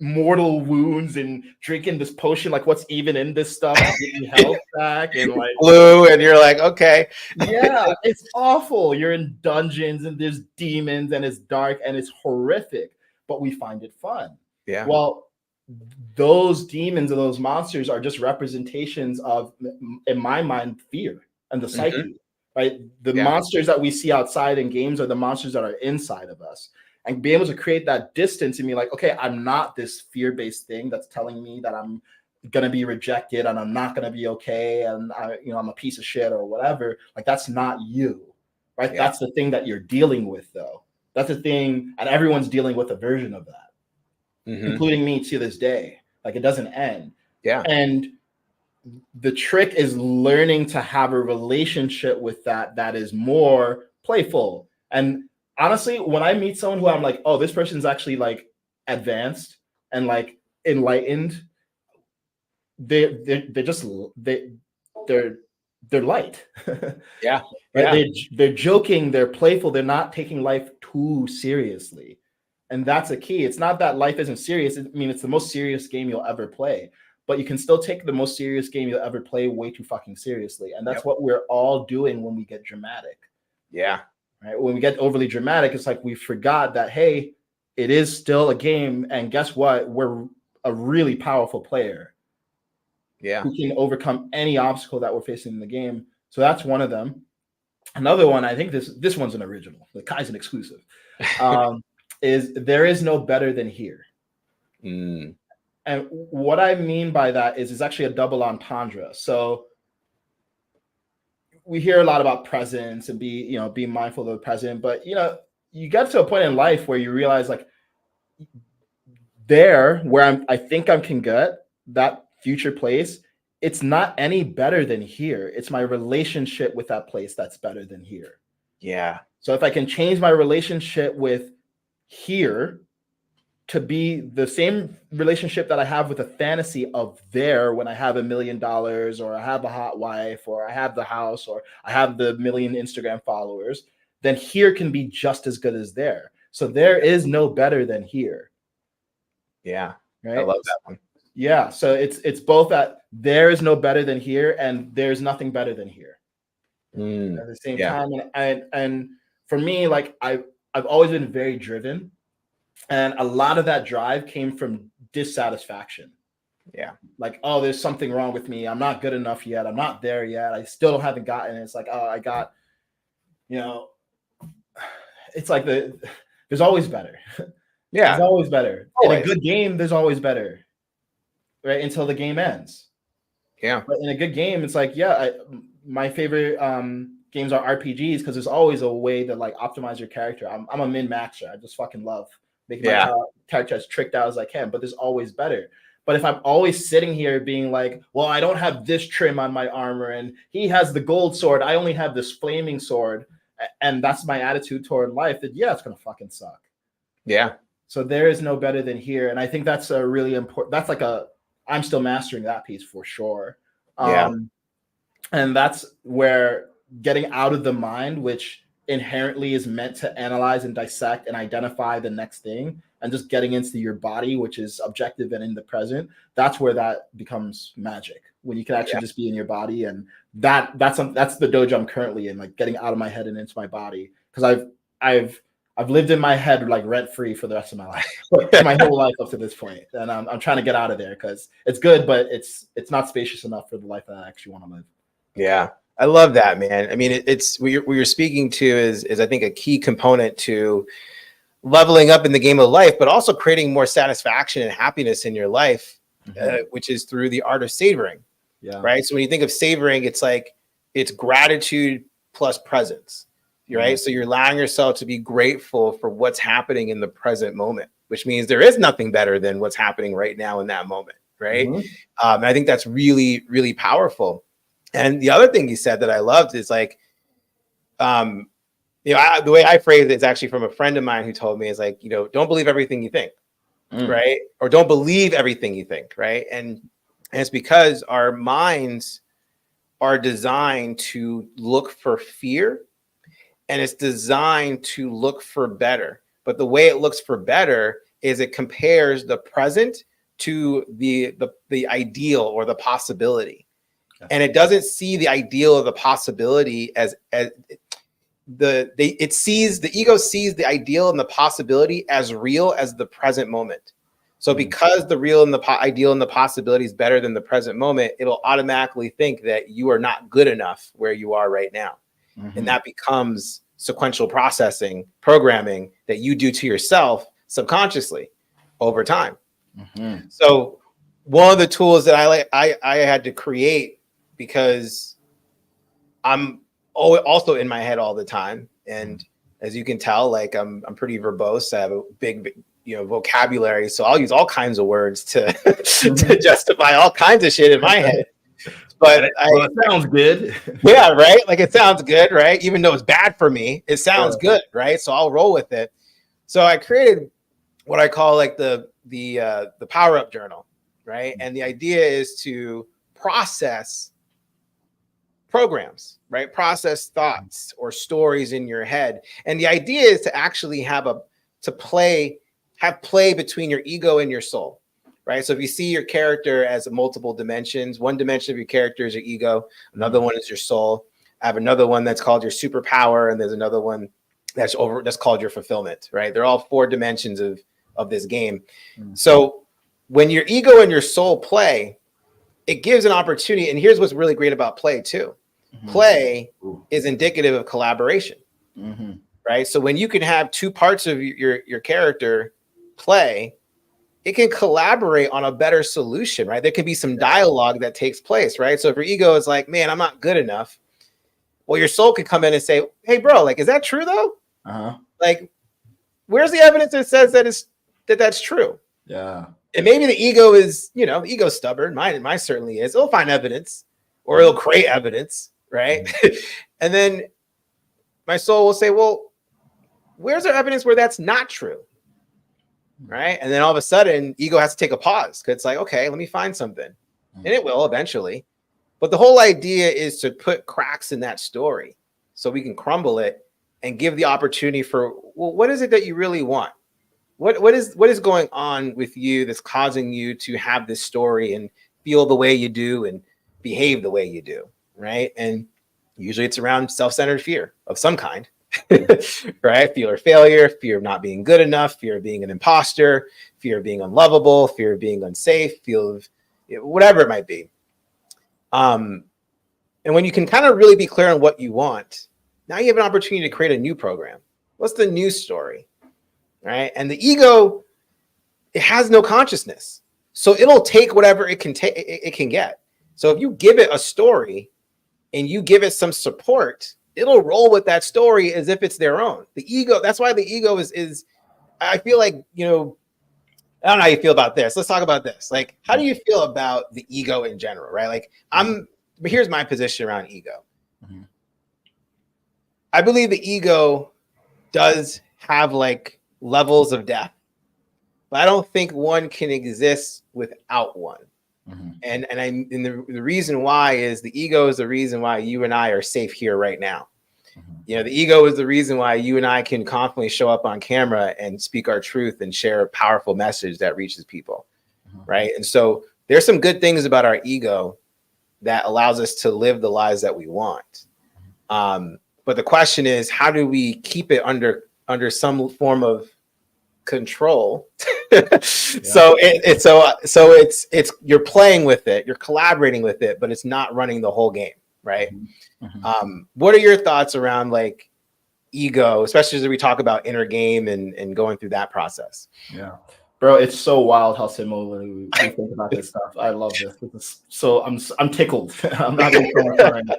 mortal wounds and drinking this potion. Like, what's even in this stuff to give you health back? And like blue, and you're like, okay. Yeah, it's awful. You're in dungeons and there's demons and it's dark and it's horrific, but we find it fun. Yeah. Well, those demons and those monsters are just representations of, in my mind, fear and the psyche, right? The monsters that we see outside in games are the monsters that are inside of us. And be able to create that distance and be like, okay, I'm not this fear-based thing that's telling me that I'm gonna be rejected and I'm not gonna be okay and I'm a piece of shit or whatever. Like that's not you, right? Yeah. That's the thing that you're dealing with, though. That's the thing, and everyone's dealing with a version of that, including me to this day. Like it doesn't end. Yeah. And the trick is learning to have a relationship with that is more playful. And honestly, when I meet someone who I'm like, oh, this person's actually like advanced and like enlightened, they're light. Yeah. Right? They're joking, they're playful, they're not taking life too seriously. And that's a key. It's not that life isn't serious. I mean, it's the most serious game you'll ever play, but you can still take the most serious game you'll ever play way too fucking seriously. And that's what we're all doing when we get dramatic. Yeah. Right. When we get overly dramatic, it's like we forgot that, hey, it is still a game. And guess what? We're a really powerful player. Yeah. Who can overcome any obstacle that we're facing in the game. So that's one of them. Another one, I think this one's an original, the Kaizen exclusive, is there is no better than here. And what I mean by that is it's actually a double entendre. So we hear a lot about presence and be mindful of the present, but you get to a point in life where you realize like there where I think I can get that future place, it's not any better than here. It's my relationship with that place that's better than here. Yeah. So if I can change my relationship with here to be the same relationship that I have with a fantasy of there when I have $1 million or I have a hot wife or I have the house or I have the 1 million Instagram followers, then here can be just as good as there. So there is no better than here. Yeah. Right? I love that one. Yeah, so it's both that there is no better than here and there's nothing better than here at the same time. And for me, like I've always been very driven, and a lot of that drive came from dissatisfaction. Yeah. Like, oh, there's something wrong with me. I'm not good enough yet. I'm not there yet. I still haven't gotten it. It's like, oh, I got, you know, it's like there's always better. There's Yeah. always better. In a Always. good game, there's always better, right? Until the game ends. Yeah. But in a good game, it's like, yeah, my favorite games are RPGs because there's always a way to like optimize your character. I'm a min maxer. I just fucking love making my character as tricked out as I can, but there's always better. But if I'm always sitting here being like, well, I don't have this trim on my armor and he has the gold sword, I only have this flaming sword, and that's my attitude toward life, then yeah, it's gonna fucking suck. Yeah. So there is no better than here. And I think that's a really important, that's like I'm still mastering that piece for sure. Yeah. And that's where getting out of the mind, which inherently is meant to analyze and dissect and identify the next thing, and just getting into your body, which is objective and in the present, that's where that becomes magic, when you can actually just be in your body. And that's the dojo I'm currently in, like getting out of my head and into my body, because I've lived in my head like rent free for the rest of my life, my whole life up to this point, and I'm trying to get out of there because it's good, but it's not spacious enough for the life that I actually want to live. Yeah, I love that, man. I mean, it's what you're speaking to is I think a key component to leveling up in the game of life, but also creating more satisfaction and happiness in your life, which is through the art of savoring. Yeah. Right. So when you think of savoring, it's like it's gratitude plus presence. Right. So you're allowing yourself to be grateful for what's happening in the present moment, which means there is nothing better than what's happening right now in that moment. Right. And I think that's really, really powerful. And the other thing you said that I loved is like, the way I phrase it is actually from a friend of mine who told me is like, don't believe everything you think. Right. Or don't believe everything you think. Right. And it's because our minds are designed to look for fear. And it's designed to look for better. But the way it looks for better is it compares the present to the ideal or the possibility. And it doesn't see the ideal or the possibility as the ego sees the ideal and the possibility as real as the present moment. So because the real and the ideal and the possibility is better than the present moment, it'll automatically think that you are not good enough where you are right now. And that becomes sequential processing, programming that you do to yourself subconsciously over time. So one of the tools that I had to create, because I'm also in my head all the time, and as you can tell, like I'm pretty verbose. I have a big vocabulary, so I'll use all kinds of words to to justify all kinds of shit in my head. But it sounds good. Yeah, right. Like it sounds good, right? Even though it's bad for me, it sounds good, right? So I'll roll with it. So I created what I call like the power up journal, right? And the idea is to process programs, right? Process thoughts or stories in your head. And the idea is to actually have play between your ego and your soul. Right. So if you see your character as multiple dimensions, one dimension of your character is your ego. Another one is your soul. I have another one that's called your superpower. And there's another one that's called your fulfillment. Right. They're all 4 dimensions of this game. So when your ego and your soul play, it gives an opportunity. And here's what's really great about play too. Play is indicative of collaboration. Right. So when you can have 2 parts of your character play, it can collaborate on a better solution, right? There can be some dialogue that takes place, right? So if your ego is like, man, I'm not good enough. Well, your soul could come in and say, hey, bro, like, is that true though? Like, where's the evidence that says that's true? Yeah. And maybe the ego is, the ego's stubborn. Mine certainly is. It'll find evidence or it'll create evidence, right? And then my soul will say, well, where's there evidence where that's not true? Right. And then all of a sudden, ego has to take a pause because it's like, OK, let me find something. And it will eventually. But the whole idea is to put cracks in that story so we can crumble it and give the opportunity for, well, what is it that you really want? What is going on with you that's causing you to have this story and feel the way you do and behave the way you do? Right. And usually it's around self-centered fear of some kind. right? Fear of failure, fear of not being good enough, fear of being an imposter, fear of being unlovable, fear of being unsafe, fear of whatever it might be. And when you can kind of really be clear on what you want, now you have an opportunity to create a new program. What's the new story, right? And the ego, it has no consciousness, so it'll take whatever it can take. It can get. So if you give it a story and you give it some support, it'll roll with that story as if it's their own. The ego. That's why the ego is. I feel like, I don't know how you feel about this. Let's talk about this. Like, how do you feel about the ego in general, right? Like, but here's my position around ego. Mm-hmm. I believe the ego does have like levels of depth, but I don't think one can exist without one. Mm-hmm. And the reason why is the ego is the reason why you and I are safe here right now. Mm-hmm. The ego is the reason why you and I can confidently show up on camera and speak our truth and share a powerful message that reaches people, right? And so there's some good things about our ego that allows us to live the lives that we want. But the question is, how do we keep it under some form of control? So it's you're playing with it, you're collaborating with it, but it's not running the whole game, right? Mm-hmm. What are your thoughts around like ego, especially as we talk about inner game and going through that process? Yeah, bro, it's so wild how similar we think about this stuff. I love this. So I'm tickled. I'm not even right now.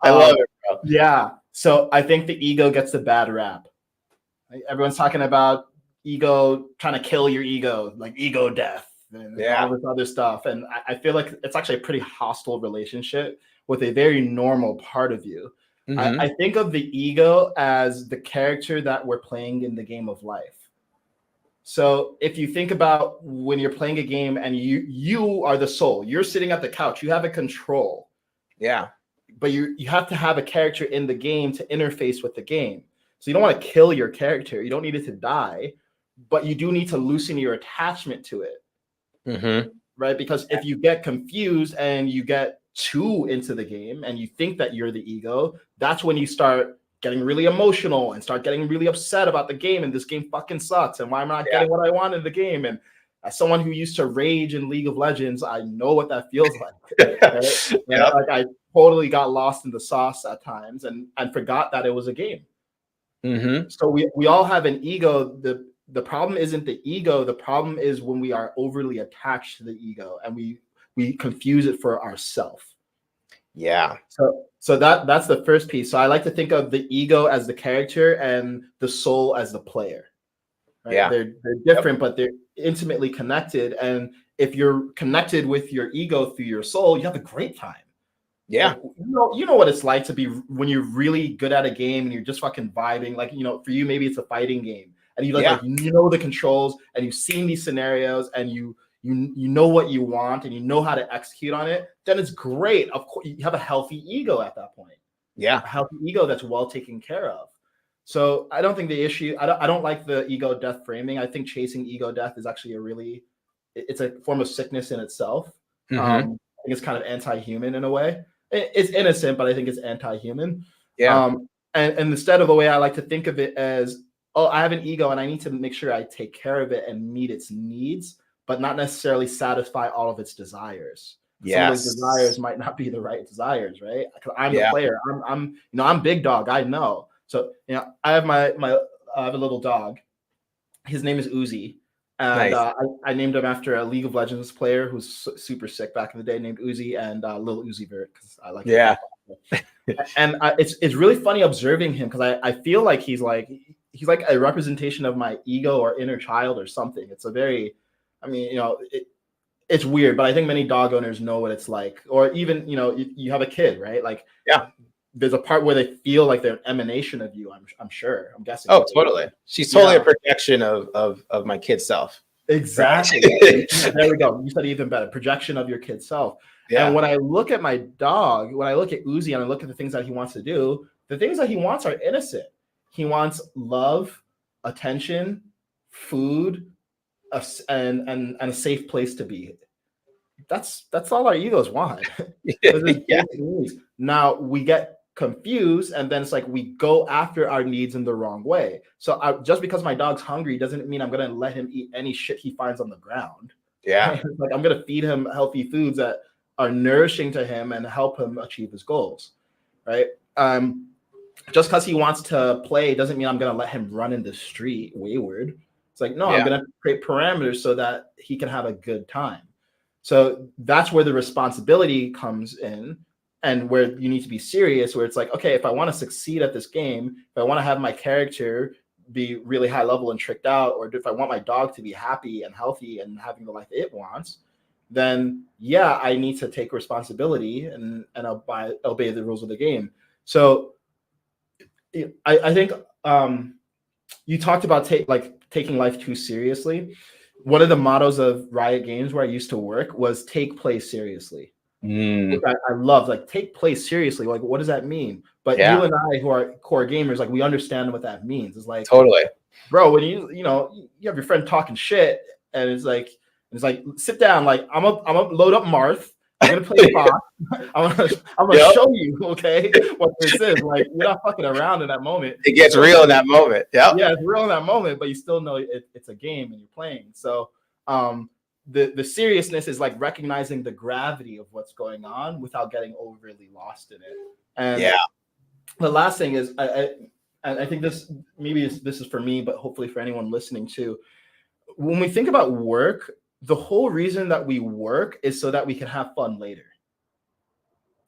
I love it, bro. Yeah. So I think the ego gets the bad rap. Everyone's talking about ego, trying to kill your ego, like ego death and all this other stuff. And I feel like it's actually a pretty hostile relationship with a very normal part of you. Mm-hmm. I think of the ego as the character that we're playing in the game of life. So if you think about when you're playing a game and you are the soul, you're sitting at the couch, you have a control. Yeah. But you have to have a character in the game to interface with the game. So you don't want to kill your character. You don't need it to die, but you do need to loosen your attachment to it. Mm-hmm. Right? Because if you get confused and you get too into the game and you think that you're the ego, that's when you start getting really emotional and start getting really upset about the game, and this game fucking sucks, and why am I not getting what I want in the game? And as someone who used to rage in League of Legends, I know what that feels like. Right? Like I totally got lost in the sauce at times and forgot that it was a game. Mm-hmm. So we all have an ego. The problem isn't the ego. The problem is when we are overly attached to the ego and we confuse it for ourselves. Yeah. So that's the first piece. So I like to think of the ego as the character and the soul as the player. Right? Yeah. They're different, but they're intimately connected. And if you're connected with your ego through your soul, you have a great time. Yeah. Like, you know what it's like to be when you're really good at a game and you're just fucking vibing. Like, for you, maybe it's a fighting game and you like the controls and you've seen these scenarios and you know what you want and you know how to execute on it. Then it's great. Of course, you have a healthy ego at that point. Yeah. A healthy ego that's well taken care of. So I don't think the issue, I don't like the ego death framing. I think chasing ego death is actually it's a form of sickness in itself. Mm-hmm. I think it's kind of anti-human in a way. It's innocent, but I think it's anti-human. Yeah. And instead of the way I like to think of it as, I have an ego and I need to make sure I take care of it and meet its needs, but not necessarily satisfy all of its desires. Some of those desires might not be the right desires, right? Because I'm the player. I'm big dog. I know. So I have I have a little dog. His name is Uzi. And nice. I named him after a League of Legends player who's super sick back in the day, named Uzi, and Lil Uzi Vert, because I like him. And it's really funny observing him because I feel like he's like a representation of my ego or inner child or something. It's a very, it's weird, but I think many dog owners know what it's like. Or even, you have a kid, right? Like, there's a part where they feel like they're an emanation of you. I'm sure. I'm guessing. Oh, totally. She's totally a projection of my kid's self. Exactly. There we go. You said even better. Projection of your kid's self. Yeah. And when I look at my dog, when I look at Uzi and I look at the things that he wants to do, the things that he wants are innocent. He wants love, attention, food, and a safe place to be. That's all our egos want. Now we get confused, and then it's like we go after our needs in the wrong way. So just because my dog's hungry doesn't mean I'm gonna let him eat any shit he finds on the ground. Yeah. Like I'm gonna feed him healthy foods that are nourishing to him and help him achieve his goals, right? Just because he wants to play doesn't mean I'm gonna let him run in the street wayward. It's like, no, I'm gonna create parameters so that he can have a good time. So that's where the responsibility comes in, and where you need to be serious, where it's like, okay, if I want to succeed at this game, if I want to have my character be really high level and tricked out, or if I want my dog to be happy and healthy and having the life it wants, then yeah, I need to take responsibility and obey the rules of the game. So I think you talked about taking life too seriously. One of the mottos of Riot Games, where I used to work, was take play seriously. Which I love, like, take play seriously. Like, what does that mean? But you and I, who are core gamers, like, we understand what that means. It's like, Totally, bro, when you have your friend talking shit, and it's like sit down. Like, I'm gonna load up Marth. I'm gonna play Fox. I'm gonna show you, okay, what this is. Like, you're not fucking around in that moment. It gets real in that moment. Yeah, it's real in that moment, but you still know it's a game and you're playing. So the seriousness is like recognizing the gravity of what's going on without getting overly lost in it. And the last thing is, I think this is for me, but hopefully for anyone listening too. When we think about work, the whole reason that we work is so that we can have fun later.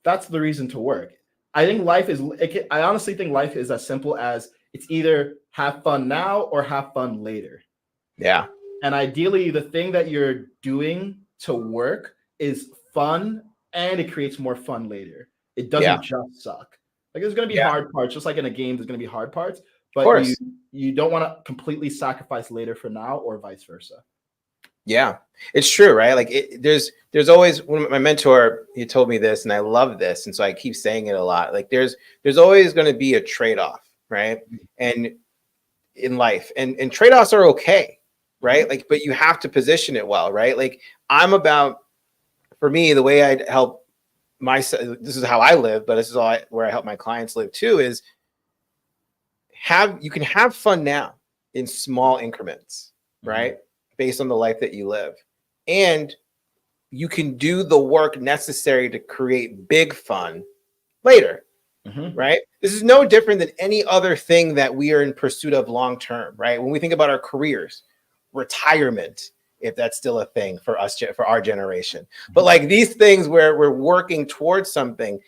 That's the reason to work. I think I honestly think life is as simple as it's either have fun now or have fun later. Yeah. And ideally, the thing that you're doing to work is fun, and it creates more fun later. It doesn't just suck. Like, there's going to be hard parts, just like in a game, there's going to be hard parts, but you don't want to completely sacrifice later for now, or vice versa. Yeah, it's true, right? Like, there's always, when my mentor, he told me this, and I love this, and so I keep saying it a lot. Like, there's always going to be a trade-off, right? And in life, and trade-offs are okay, right? Like, but you have to position it well, right? Like, for me, the way I help myself, this is how I live, but this is where I help my clients live too, is you can have fun now in small increments, right? Based on the life that you live. And you can do the work necessary to create big fun later, right? This is no different than any other thing that we are in pursuit of long-term, right? When we think about our careers, retirement, if that's still a thing for us, for our generation. But like these things where we're working towards something,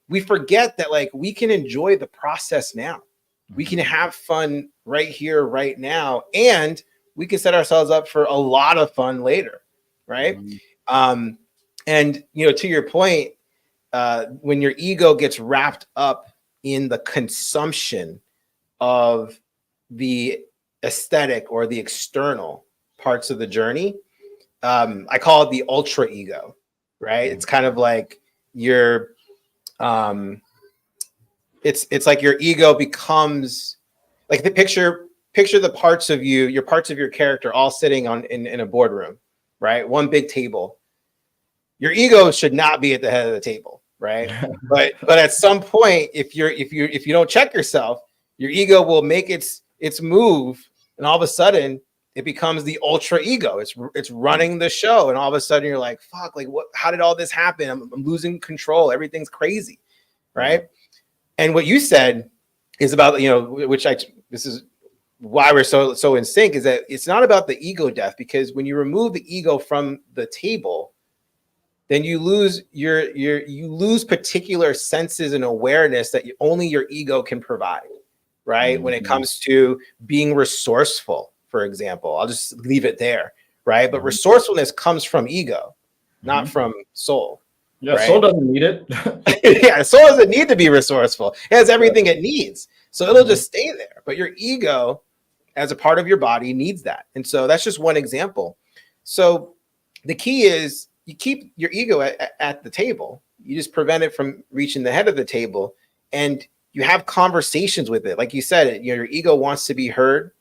we forget that like we can enjoy the process now. We can have fun right here, right now, and we can set ourselves up for a lot of fun later, right? And to your point, when your ego gets wrapped up in the consumption of the aesthetic or the external parts of the journey, I call it the ultra ego, right? It's kind of like it's like your ego becomes like the picture the parts of your parts of your character all sitting in a boardroom, right? One big table. Your ego should not be at the head of the table, right? but at some point, if you don't check yourself, your ego will make its move, and all of a sudden it becomes the ultra ego. It's running the show, and all of a sudden you're like, fuck, like what? How did all this happen? I'm losing control. Everything's crazy, right? And what you said is about, this is why we're so in sync, is that it's not about the ego death, because when you remove the ego from the table, then you lose you lose particular senses and awareness that only your ego can provide, right? When it comes to being resourceful, for example, I'll just leave it there, right? But resourcefulness comes from ego, not from soul. Yeah, right? soul doesn't need it. Yeah, soul doesn't need to be resourceful. It has everything it needs. So it'll just stay there. But your ego, as a part of your body, needs that. And so that's just one example. So the key is you keep your ego at the table. You just prevent it from reaching the head of the table. And you have conversations with it. Like you said, your ego wants to be heard.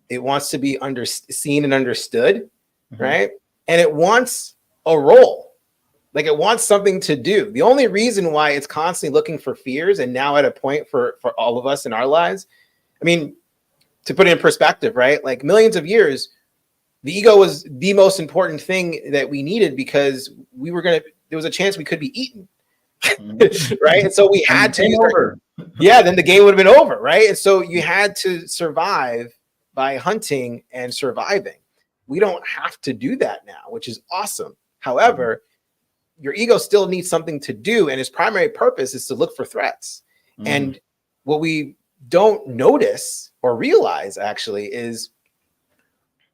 It wants to be seen and understood, right? And it wants a role. Like it wants something to do. The only reason why it's constantly looking for fears, and now at a point for all of us in our lives, I mean, to put it in perspective, right? Like millions of years, the ego was the most important thing that we needed because there was a chance we could be eaten, right? And so we had to use then the game would have been over, right? And so you had to survive by hunting and surviving. We don't have to do that now, which is awesome. However, your ego still needs something to do, and its primary purpose is to look for threats. And what we don't notice or realize actually is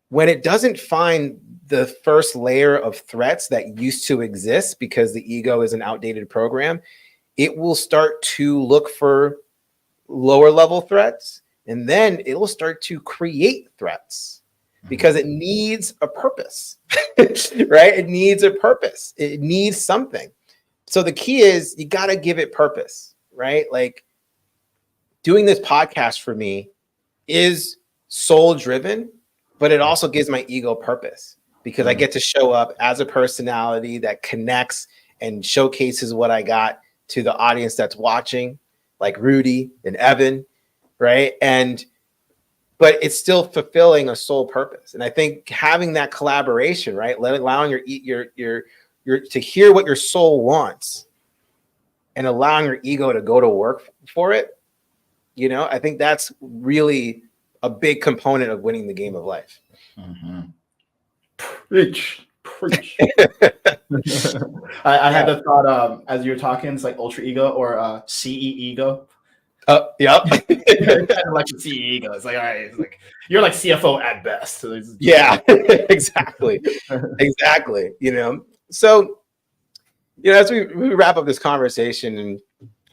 when it doesn't find the first layer of threats that used to exist because the ego is an outdated program, it will start to look for lower level threats, and then it will start to create threats because it needs a purpose, right? It needs a purpose. It needs something. So the key is you got to give it purpose, right? Like doing this podcast for me is soul driven, but it also gives my ego purpose because I get to show up as a personality that connects and showcases what I got to the audience that's watching, like Rudy and Evan, right? But it's still fulfilling a soul purpose. And I think having that collaboration, right? Allowing your to hear what your soul wants and allowing your ego to go to work for it, you know, I think that's really a big component of winning the game of life. Preach. I had the thought as you were talking, it's like ultra ego or CE ego. Yep. Kind of like the CE ego. It's like, all right, it's like you're like CFO at best. So yeah, exactly. Exactly. You know, so, you know, as we wrap up this conversation, and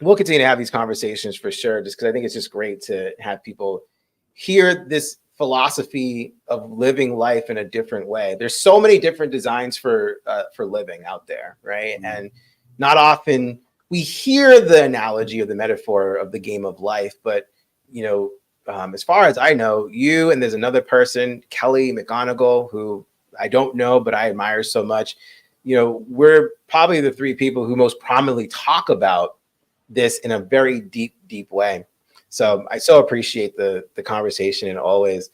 we'll continue to have these conversations for sure, just because I think it's just great to have people hear this philosophy of living life in a different way. There's so many different designs for living out there, right? And not often we hear the analogy or the metaphor of the game of life, but you know, as far as I know, you and there's another person, Kelly McGonigal, who I don't know, but I admire so much. You know, we're probably the three people who most prominently talk about this in a very deep, deep way. So I so appreciate the conversation. And always,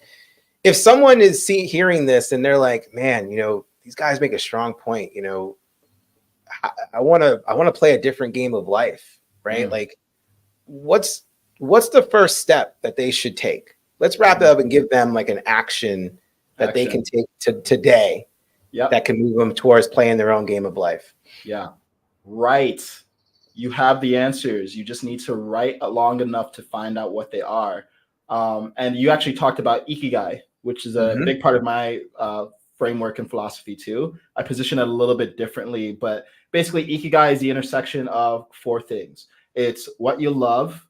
if someone is hearing this and they're like, man, you know, these guys make a strong point, you know, I want to play a different game of life, right? Like what's the first step that they should take? Let's wrap it up and give them like an action that they can take today that can move them towards playing their own game of life. Yeah. Right. You have the answers. You just need to write long enough to find out what they are. And you actually talked about Ikigai, which is a big part of my framework and philosophy too. I position it a little bit differently, but basically Ikigai is the intersection of four things. It's what you love,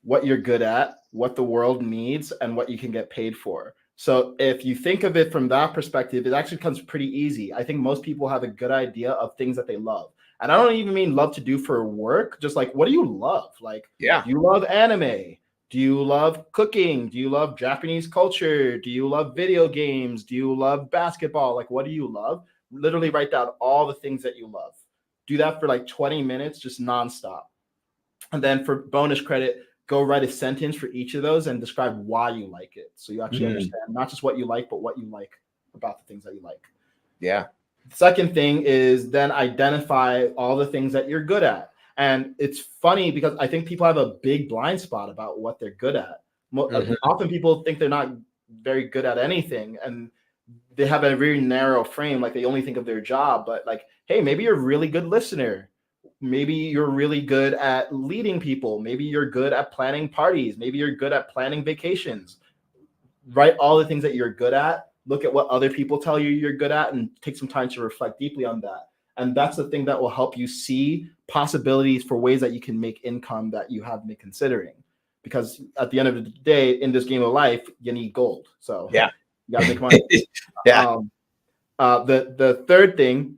what you're good at, what the world needs, and what you can get paid for. So if you think of it from that perspective, it actually becomes pretty easy. I think most people have a good idea of things that they love. And I don't even mean love to do for work, just like, what do you love? Like, do you love anime? Do you love cooking? Do you love Japanese culture? Do you love video games? Do you love basketball? Like, what do you love? Literally write down all the things that you love. Do that for like 20 minutes, just nonstop. And then for bonus credit, go write a sentence for each of those and describe why you like it. So you actually understand not just what you like, but what you like about the things that you like. Yeah. The second thing is then identify all the things that you're good at. And it's funny because I think people have a big blind spot about what they're good at. Often people think they're not very good at anything, and they have a very narrow frame. Like they only think of their job, but like, hey, maybe you're a really good listener. Maybe you're really good at leading people. Maybe you're good at planning parties. Maybe you're good at planning vacations. Write all the things that you're good at. Look at what other people tell you you're good at and take some time to reflect deeply on that. And that's the thing that will help you see possibilities for ways that you can make income that you haven't been considering. Because at the end of the day, in this game of life, you need gold. So you got to make money. The third thing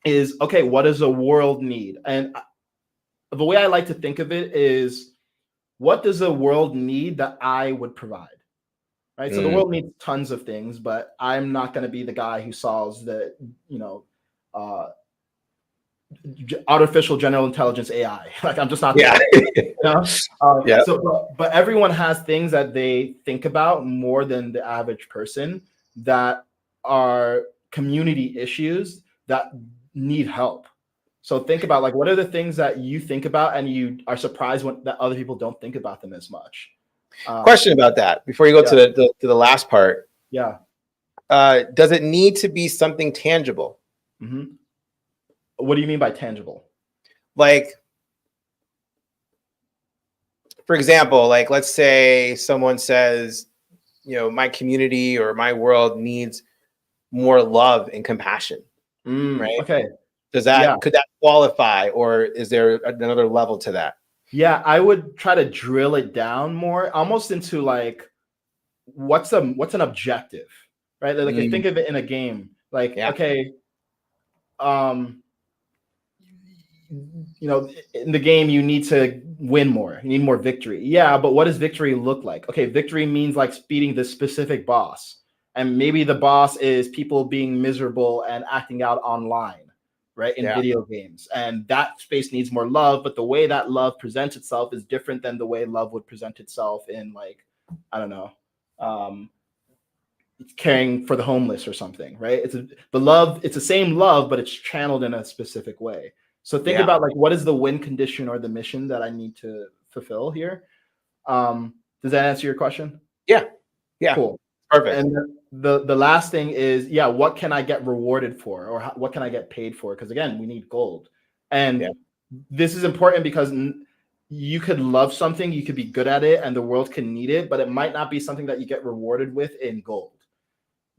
is, okay, what does the world need? And the way I like to think of it is, what does the world need that I would provide? Right. So the world needs tons of things, but I'm not going to be the guy who solves the, artificial general intelligence AI. Like I'm just not Yeah. there. You know? Yeah. So, but everyone has things that they think about more than the average person that are community issues that need help. So think about like what are the things that you think about and you are surprised when that other people don't think about them as much. Question about that before you go Yeah. to the last part. Yeah. Does it need to be something tangible? Mm-hmm. What do you mean by tangible? Like, for example, like let's say someone says, my community or my world needs more love and compassion, right? Okay. Could Yeah. that qualify, or is there another level to that? Yeah, I would try to drill it down more, almost into like what's an objective, right? Like I think of it in a game, like Yeah. okay, in the game you need to win more, you need more victory. Yeah, but what does victory look like? Okay, victory means like beating this specific boss, and maybe the boss is people being miserable and acting out online, right, in video games, and that space needs more love, but the way that love presents itself is different than the way love would present itself in like, I don't know, caring for the homeless or something, right? It's the same love, but it's channeled in a specific way. So think about like what is the win condition or the mission that I need to fulfill here. Does that answer your question? Yeah. Cool. Perfect. And the last thing is, what can I get rewarded for, or what can I get paid for? Because again, we need gold. And this is important because you could love something, you could be good at it, and the world can need it, but it might not be something that you get rewarded with in gold.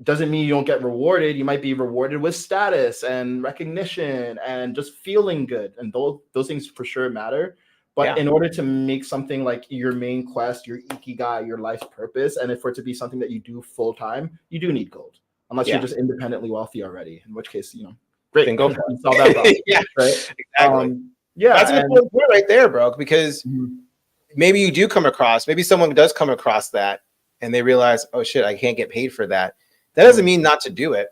Doesn't mean you don't get rewarded. You might be rewarded with status and recognition and just feeling good. And those things for sure matter. But in order to make something like your main quest, your ikigai, your life's purpose, and for it to be something that you do full time, you do need gold. Unless you're just independently wealthy already, in which case, great. Then go for it. Solve that problem. Right? Exactly. That's an important point right there, bro, because maybe you do come across, maybe someone does come across that and they realize, oh shit, I can't get paid for that. That doesn't mean not to do it.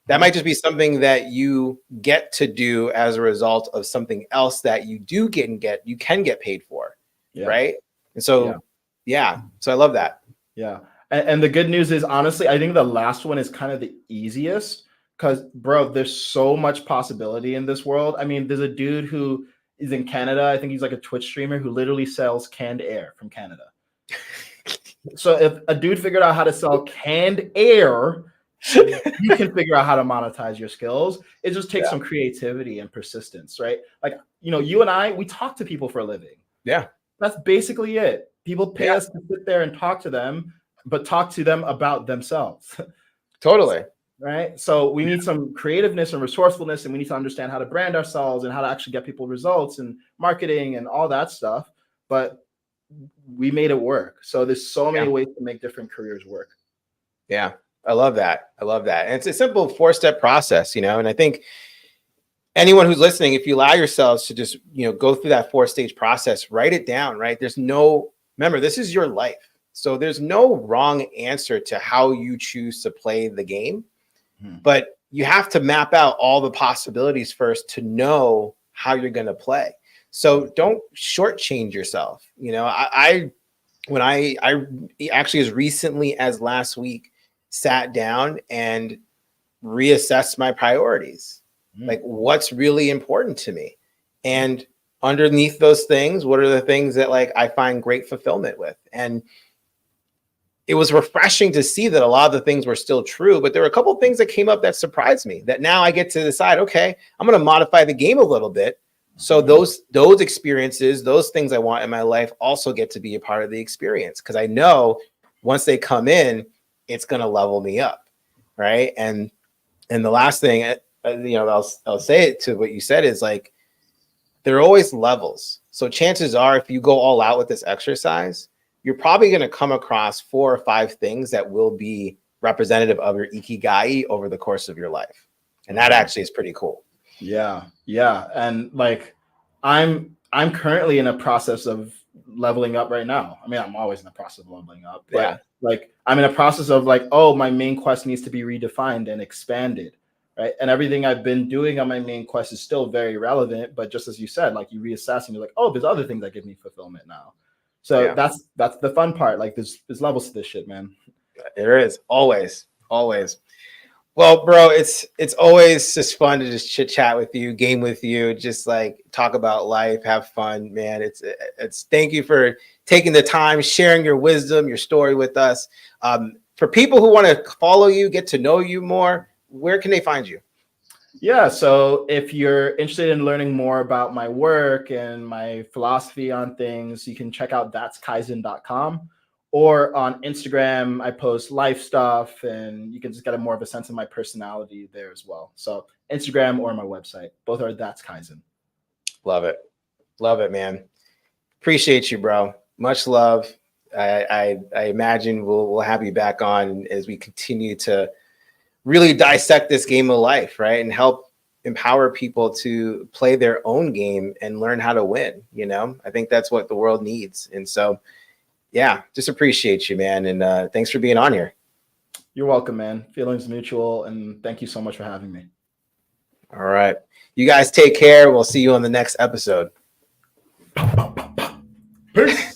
That might just be something that you get to do as a result of something else that you you can get paid for, right? And so, so I love that. Yeah. And the good news is, honestly, I think the last one is kind of the easiest because, bro, there's so much possibility in this world. I mean, there's a dude who is in Canada. I think he's like a Twitch streamer who literally sells canned air from Canada. So if a dude figured out how to sell canned air, you can figure out how to monetize your skills. It just takes some creativity and persistence, right? Like, you and I, we talk to people for a living. Yeah. That's basically it. People pay us to sit there and talk to them, but talk to them about themselves. Totally. Right? So we need some creativeness and resourcefulness, and we need to understand how to brand ourselves and how to actually get people results and marketing and all that stuff. But we made it work. So there's so many ways to make different careers work. Yeah. I love that. And it's a simple 4-step process, and I think anyone who's listening, if you allow yourselves to just, go through that 4-stage process, write it down, right? Remember, this is your life. So there's no wrong answer to how you choose to play the game, but you have to map out all the possibilities first to know how you're going to play. So don't shortchange yourself. I actually as recently as last week sat down and reassessed my priorities. Like what's really important to me, and underneath those things, what are the things that like I find great fulfillment with? And it was refreshing to see that a lot of the things were still true, but there were a couple of things that came up that surprised me that now I get to decide, okay, I'm going to modify the game a little bit. So those experiences, those things I want in my life also get to be a part of the experience. Cause I know once they come in, it's going to level me up. Right. And the last thing, I'll say it to what you said is like, there are always levels. So chances are, if you go all out with this exercise, you're probably going to come across 4 or 5 things that will be representative of your ikigai over the course of your life. And that actually is pretty cool. Yeah. And like, I'm currently in a process of leveling up right now. I mean, I'm always in the process of leveling up, but like I'm in a process of like, oh, my main quest needs to be redefined and expanded. right? And everything I've been doing on my main quest is still very relevant, but just as you said, like you reassess and you're like, oh, there's other things that give me fulfillment now. So that's the fun part. Like there's levels to this shit, man. There is always. Well, bro, it's always just fun to just chit chat with you, game with you, just like talk about life, have fun, man. It's thank you for taking the time, sharing your wisdom, your story with us. For people who want to follow you, get to know you more, where can they find you? Yeah, so if you're interested in learning more about my work and my philosophy on things, you can check out that'skaizen.com, or on Instagram, I post life stuff and you can just get a more of a sense of my personality there as well. So Instagram or my website, both are That's Kaizen. Love it, man. Appreciate you, bro. Much love. I imagine we'll have you back on as we continue to really dissect this game of life, right? And help empower people to play their own game and learn how to win. You know, I think that's what the world needs. And so, yeah, just appreciate you, man. And thanks for being on here. You're welcome, man. Feelings mutual. And thank you so much for having me. All right. You guys take care. We'll see you on the next episode. Peace.